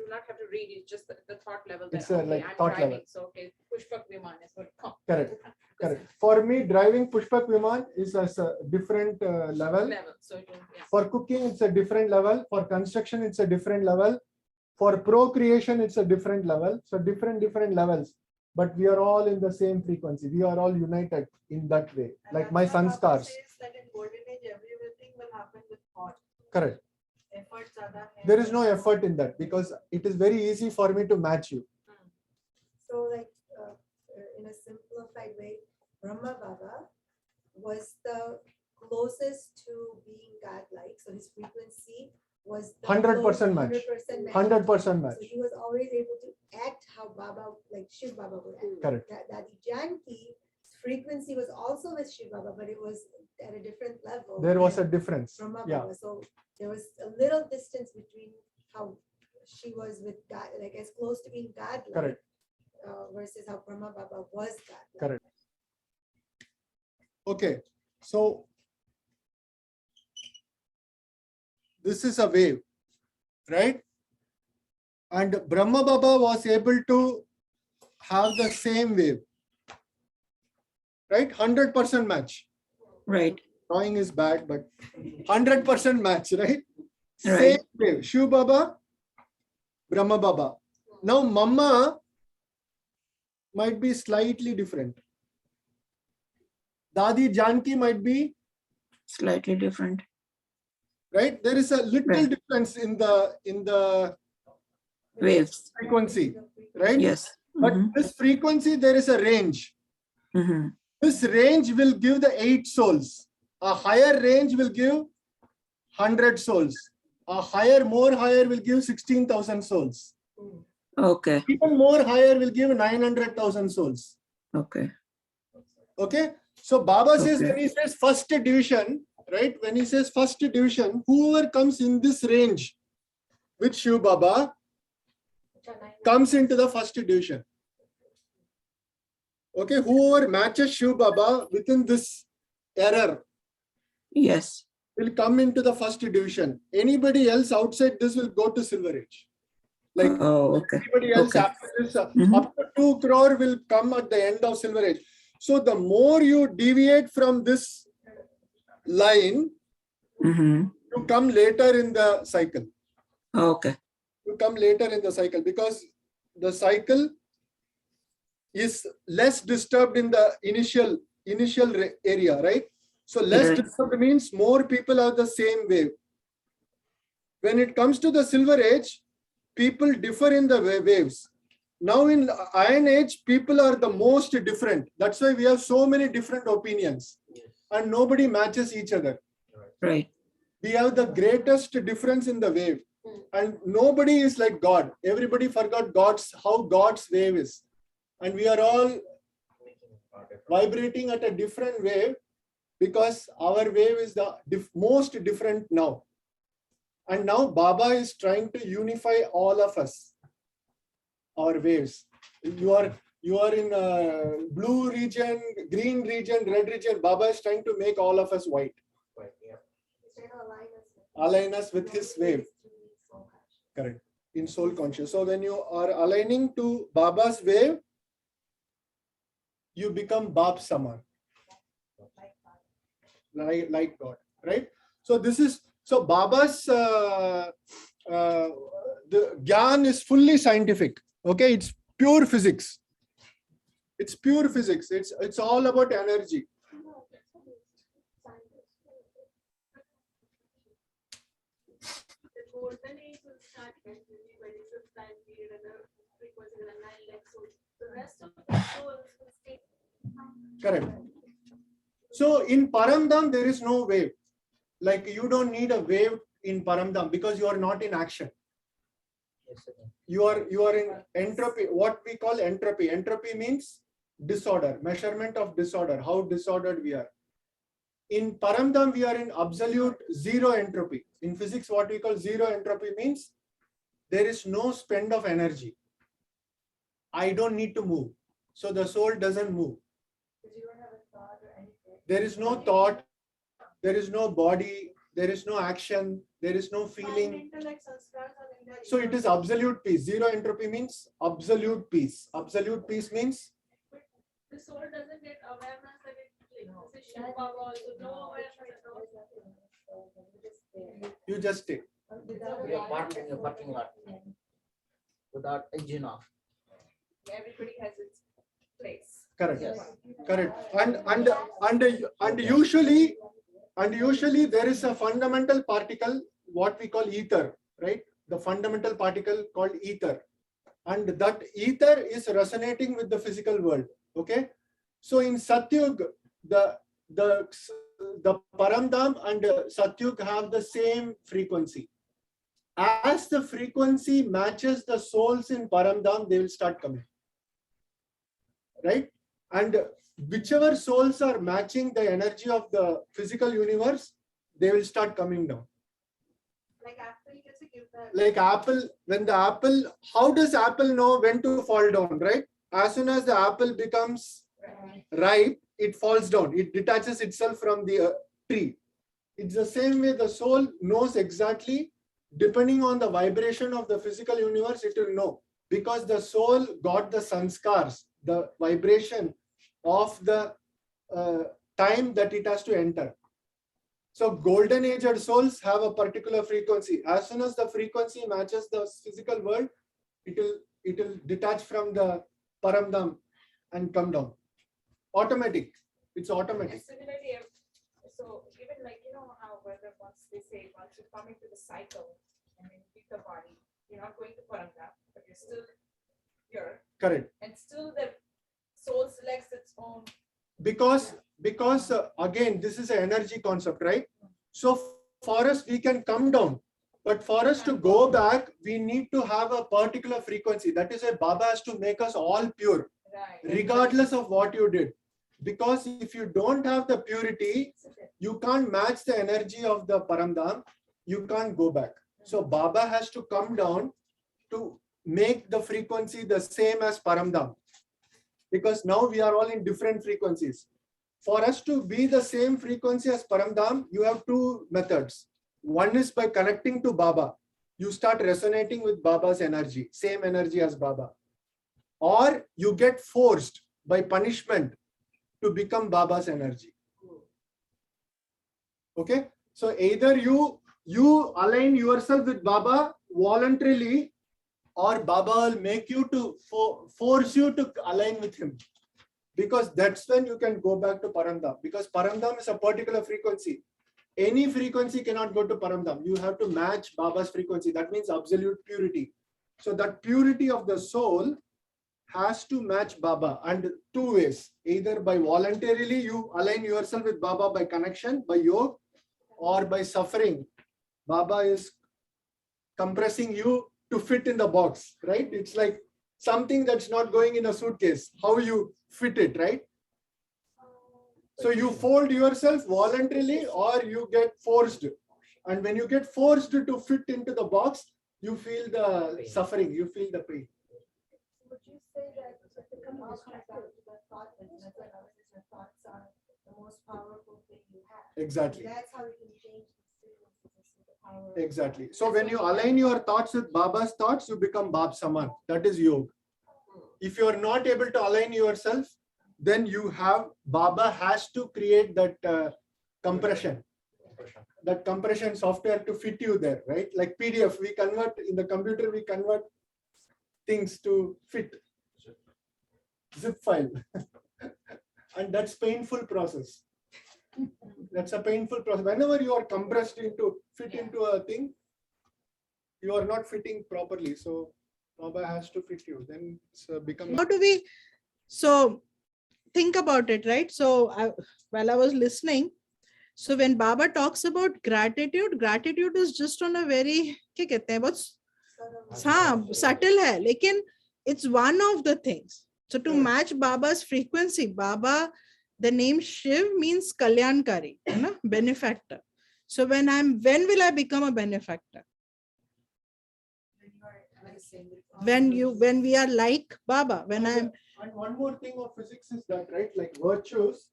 Speaker 10: not have to read. It's just the thought level. That,
Speaker 4: It's like
Speaker 10: I'm
Speaker 4: thought
Speaker 10: driving,
Speaker 4: level.
Speaker 10: so okay, Pushpak Viman is what comes.
Speaker 4: Correct. Correct. For me, driving Pushpak Viman is a different level.
Speaker 10: So yeah.
Speaker 4: For cooking, it's a different level. For construction, it's a different level. For procreation, it's a different level. So different levels. But we are all in the same frequency. We are all united in that way.
Speaker 2: And
Speaker 4: like my
Speaker 2: Baba
Speaker 4: sanskars.
Speaker 2: says that in golden age, everything will happen with thought.
Speaker 4: Correct.
Speaker 2: Efforts are the
Speaker 4: There is no effort in that because it is very easy for me to match you.
Speaker 2: So like in a simplified way, Brahma Baba was the closest to being God-like. So his frequency was
Speaker 4: 100% match. 100% match.
Speaker 2: So he was always able to act how Baba, like Shiv Baba would act.
Speaker 4: Correct.
Speaker 2: Daddy Janki's frequency was also with Shiv Baba, but it was at a different level.
Speaker 4: There was a difference.
Speaker 2: Brahma
Speaker 4: Yeah.
Speaker 2: Baba. So there was a little distance between how she was with God, like as close to being God-like.
Speaker 4: Correct.
Speaker 2: Versus how Brahma Baba was God.
Speaker 4: Correct. Okay, so this is a wave, right? And Brahma Baba was able to have the same wave, right? 100% match.
Speaker 6: Right.
Speaker 4: Drawing is bad, but 100% match, right?
Speaker 6: Right.
Speaker 4: Same wave. Shiv Baba, Brahma Baba. Now, Mama might be slightly different. Dadi Janki might be
Speaker 6: Slightly different.
Speaker 4: right. There is a little
Speaker 6: Right.
Speaker 4: difference in the
Speaker 6: Waves.
Speaker 4: frequency, right?
Speaker 6: Yes.
Speaker 4: But this frequency, there is a range.
Speaker 6: Mhm.
Speaker 4: This range will give the 8 souls. A higher range will give 100 souls. A more higher will give 16,000 souls.
Speaker 6: Okay.
Speaker 4: Even more higher will give 900,000 souls.
Speaker 6: Okay.
Speaker 4: Okay. So Baba says,
Speaker 6: Okay.
Speaker 4: when he says first division, right? When he says first division, whoever comes in this range with Shiv Baba comes into the first division. Okay. Whoever matches Shiv Baba within this error
Speaker 6: Yes.
Speaker 4: will come into the first division. Anybody else outside this will go to silver age. Like
Speaker 6: Oh, okay.
Speaker 4: everybody else
Speaker 6: Okay.
Speaker 4: after this,
Speaker 6: Mhm.
Speaker 4: up to 2 crore will come at the end of Silver Age. So the more you deviate from this line,
Speaker 6: Mhm.
Speaker 4: you come later in the cycle.
Speaker 6: Okay.
Speaker 4: You come later in the cycle because the cycle is less disturbed in the initial area, right? So less
Speaker 6: Right.
Speaker 4: disturbed means more people are the same wave. When it comes to the Silver Age, people differ in the waves. Now in Iron Age, people are the most different. That's why we have so many different opinions and nobody matches each other.
Speaker 6: Right.
Speaker 4: We have the greatest difference in the wave and nobody is like God. Everybody forgot how God's wave is. And we are all vibrating at a different wave because our wave is the most different now. And now Baba is trying to unify all of us, our waves. You are in blue region, green region, red region. Baba is trying to make all of us white. Align us with his wave. Correct. In soul conscious. So when you are aligning to Baba's wave, you become Bab Sama. Like God. Right? So this is Baba's the Gyan is fully scientific. Okay, it's pure physics. It's pure physics. It's all about energy.
Speaker 10: The golden age will start when the 25th time period and the frequency of the 9 lakh souls. The rest of the souls will stay.
Speaker 4: Correct. So in Paramdam, there is no wave. Like you don't need a wave in Paramdam because you are not in action. You are in entropy, what we call entropy. Entropy means disorder, measurement of disorder, how disordered we are. In Paramdam, we are in absolute zero entropy. In physics, what we call zero entropy means there is no spend of energy. I don't need to move. So the soul doesn't move. There is no thought, there is no body, there is no action, there is no feeling. So it is absolute peace. Zero entropy means absolute peace. Absolute peace means
Speaker 10: The soul doesn't get awareness that it this is Shiva Baba also. No awareness at all.
Speaker 4: you just stay.
Speaker 9: We are parked in a parking lot without engine off.
Speaker 10: Everybody has its place.
Speaker 4: Correct.
Speaker 9: Yes.
Speaker 4: Correct. And usually there is a fundamental particle, what we call ether, right? The fundamental particle called ether. And that ether is resonating with the physical world. Okay. So in Satyug, the Paramdam and Satyug have the same frequency. As the frequency matches the souls in Paramdam, they will start coming. Right? And whichever souls are matching the energy of the physical universe, they will start coming down.
Speaker 10: Like apple, you can give that.
Speaker 4: Like apple, when the apple, how does apple know when to fall down, right? As soon as the apple becomes ripe, it falls down. It detaches itself from the tree. It's the same way the soul knows exactly, depending on the vibration of the physical universe, it will know. Because the soul got the sanskars, the vibration of the time that it has to enter. So golden aged souls have a particular frequency. As soon as the frequency matches the physical world, it will detach from the Paramdam and come down. Automatic. It's automatic.
Speaker 10: Similarly, so even like how whether once they say once you come into the cycle and then pick the body, you're not going to Paramdam, but you're still here.
Speaker 4: Correct.
Speaker 10: And still the soul selects its own.
Speaker 4: Because again, this is an energy concept, right? So for us, we can come down. But for us to go back, we need to have a particular frequency. That is why Baba has to make us all pure, regardless of what you did. Because if you don't have the purity, you can't match the energy of the Paramdam, you can't go back. So Baba has to come down to make the frequency the same as Paramdam. Because now we are all in different frequencies. For us to be the same frequency as Paramdam, you have two methods. One is by connecting to Baba. you start resonating with Baba's energy, same energy as Baba. Or you get forced by punishment to become Baba's energy. Okay, so either you align yourself with Baba voluntarily, or Baba will make you to force you to align with him, because that's when you can go back to Paramdam, because Paramdam is a particular frequency. Any frequency cannot go to Paramdam. You have to match Baba's frequency. That means absolute purity. So that purity of the soul has to match Baba, and two ways: either by voluntarily you align yourself with Baba by connection, by yoga, or by suffering. Baba is compressing you to fit in the box, right? It's like something that's not going in a suitcase. How you fit it, right? So you fold yourself voluntarily or you get forced. And when you get forced to fit into the box, you feel the suffering, you feel the pain.
Speaker 2: Would you say that it comes back to the thought that the thoughts are the most powerful thing you have?
Speaker 4: Exactly.
Speaker 2: That's how you can change the frequencies with the power.
Speaker 4: Exactly. So when you align your thoughts with Baba's thoughts, you become Bab Saman. That is yoga. If you are not able to align yourself, then you have, Baba has to create that compression. That compression software to fit you there, right? Like PDF, we convert in the computer, we convert things to fit. Zip file. And that's painful process. That's a painful process. Whenever you are compressed into, fit into a thing, you are not fitting properly. So Baba has to fit you. Then it's become.
Speaker 1: How do we, so think about it, right? So while I was listening, so when Baba talks about gratitude, gratitude is just on a very, क्या कहते हैं, बहुत subtle है, लेकिन it's one of the things. So to match Baba's frequency, Baba, the name Shiv means Kalyankari, benefactor. So when will I become a benefactor? When we are like Baba, when I'm.
Speaker 4: And one more thing of physics is that, right, like virtues.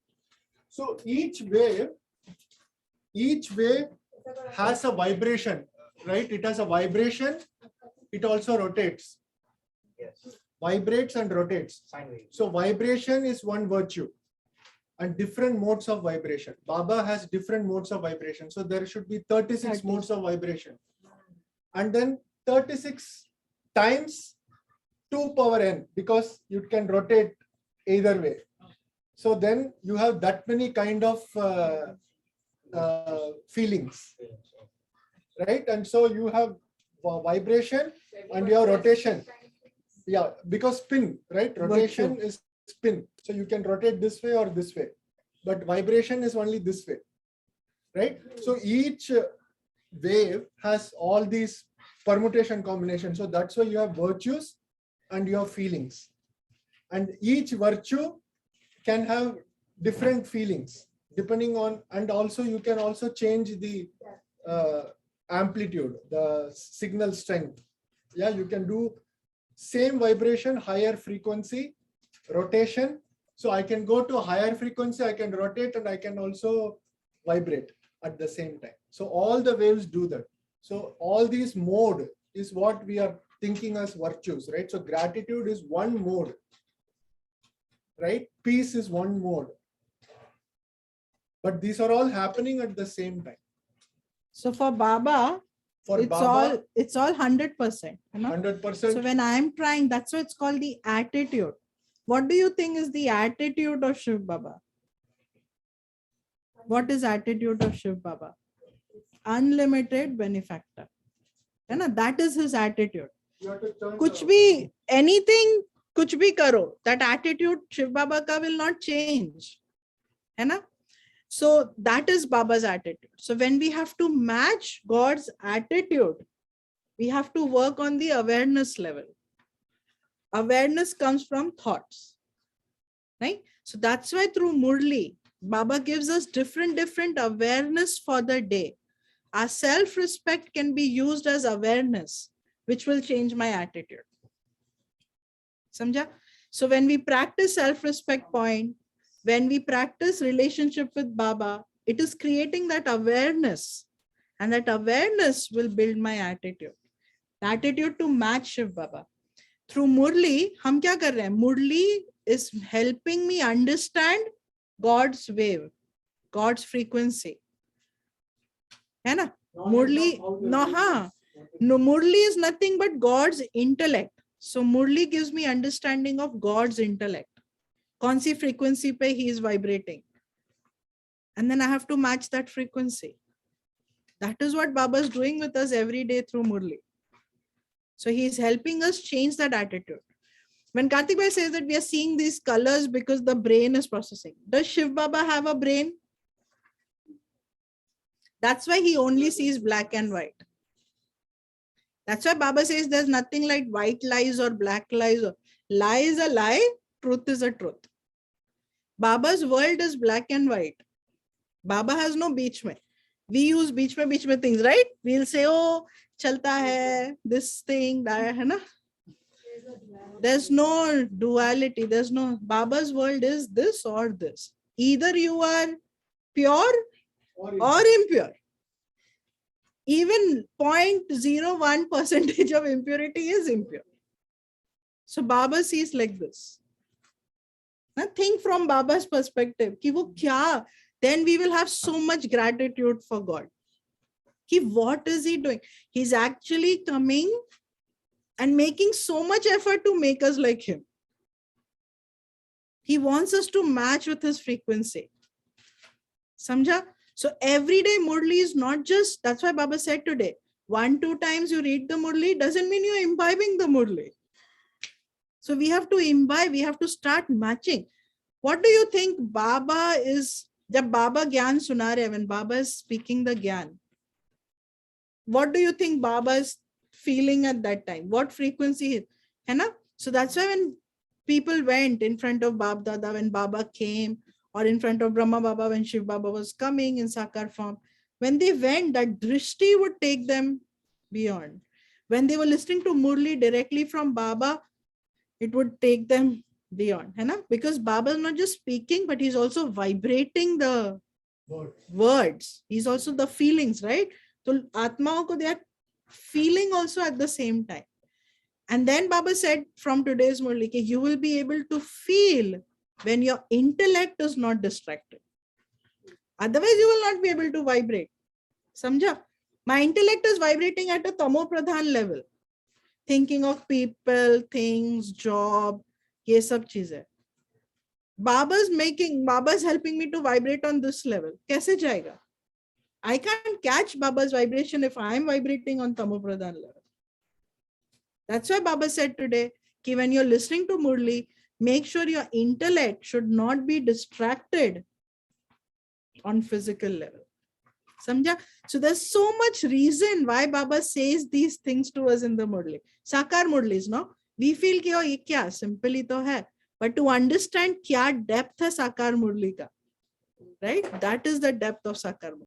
Speaker 4: So each wave has a vibration, right? It has a vibration. It also rotates.
Speaker 9: Yes.
Speaker 4: Vibrates and rotates.
Speaker 9: Sine wave.
Speaker 4: So vibration is one virtue, and different modes of vibration. Baba has different modes of vibration. So there should be 36 modes of vibration. And then 36 times 2 power n, because you can rotate either way. So then you have that many kind of feelings, right? And so you have vibration and you have rotation. Yeah, because spin, right? Rotation is spin. So you can rotate this way or this way, but vibration is only this way, right? So each wave has all these permutation combinations. So that's why you have virtues and you have feelings. And each virtue can have different feelings depending on, and also you can also change the amplitude, the signal strength. Yeah, you can do same vibration, higher frequency, rotation. So I can go to a higher frequency, I can rotate, and I can also vibrate at the same time. So all the waves do that. So all these mode is what we are thinking as virtues, right? So gratitude is one mode, right? Peace is one mode. But these are all happening at the same time.
Speaker 1: So for Baba, it's all 100%.
Speaker 4: 100%.
Speaker 1: So when I'm trying, that's why it's called the attitude. What do you think is the attitude of Shiv Baba? What is attitude of Shiv Baba? Unlimited benefactor. That is his attitude. Kuch bhi, anything, kuch bhi karo. That attitude Shiv Baba ka will not change. So that is Baba's attitude. So when we have to match God's attitude, we have to work on the awareness level. Awareness comes from thoughts, right? So that's why through Murli, Baba gives us different awareness for the day. Our self-respect can be used as awareness, which will change my attitude. Samjha? So when we practice self-respect point, when we practice relationship with Baba, it is creating that awareness, and that awareness will build my attitude. attitude to match Shiv Baba. Through Murli, हम क्या कर रहे हैं? Murli is helping me understand God's wave, God's frequency. है ना? Murli, no, हाँ. No, Murli is nothing but God's intellect. So Murli gives me understanding of God's intellect. कौन सी frequency पे he is vibrating. And then I have to match that frequency. That is what Baba is doing with us every day through Murli. So he is helping us change that attitude. When Karthik Bhai says that we are seeing these colors because the brain is processing, does Shiv Baba have a brain? That's why he only sees black and white. That's why Baba says there's nothing like white lies or black lies. Lie is a lie, truth is a truth. Baba's world is black and white. Baba has no beech mein. We use beech mein things, right? We'll say, oh, chalta hai, this thing, that, hai na? There's no duality. There's no, Baba's world is this or this. Either you are pure or impure. Even 0.01% of impurity is impure. So Baba sees like this. Now think from Baba's perspective. Ki wo kya? Then we will have so much gratitude for God. Ki what is he doing? He's actually coming and making so much effort to make us like him. He wants us to match with his frequency. Samjha? So every day Murli is not just, that's why Baba said today, 1-2 times you read the Murli doesn't mean you're imbibing the Murli. So we have to imbibe, we have to start matching. What do you think Baba is, jab Baba Gyan suna rahe, when Baba is speaking the Gyan, what do you think Baba is feeling at that time? What frequency is? Hai na? So that's why when people went in front of Bab Dada, when Baba came, or in front of Brahma Baba when Shiv Baba was coming in Sakar form, when they went, that drishti would take them beyond. When they were listening to Murli directly from Baba, it would take them beyond. Hai na? Because Baba is not just speaking, but he's also vibrating the words. He's also the feelings, right? So Atmao ko they are feeling also at the same time. And then Baba said from today's Murli, you will be able to feel when your intellect is not distracted. Otherwise, you will not be able to vibrate. Samjha? My intellect is vibrating at a tamo pradhan level. Thinking of people, things, job, ye sab cheezein. Baba's helping me to vibrate on this level. Kaise jayega? I can't catch Baba's vibration if I am vibrating on tamo pradhan level. That's why Baba said today, ki when you're listening to Murli, make sure your intellect should not be distracted on physical level. Samjha? So there's so much reason why Baba says these things to us in the Murli. Sakar Murlis, no? We feel ki, oh, ye kya? Simple hi to hai. But to understand kya depth hai Sakar Murli ka, right? That is the depth of Sakar Murli.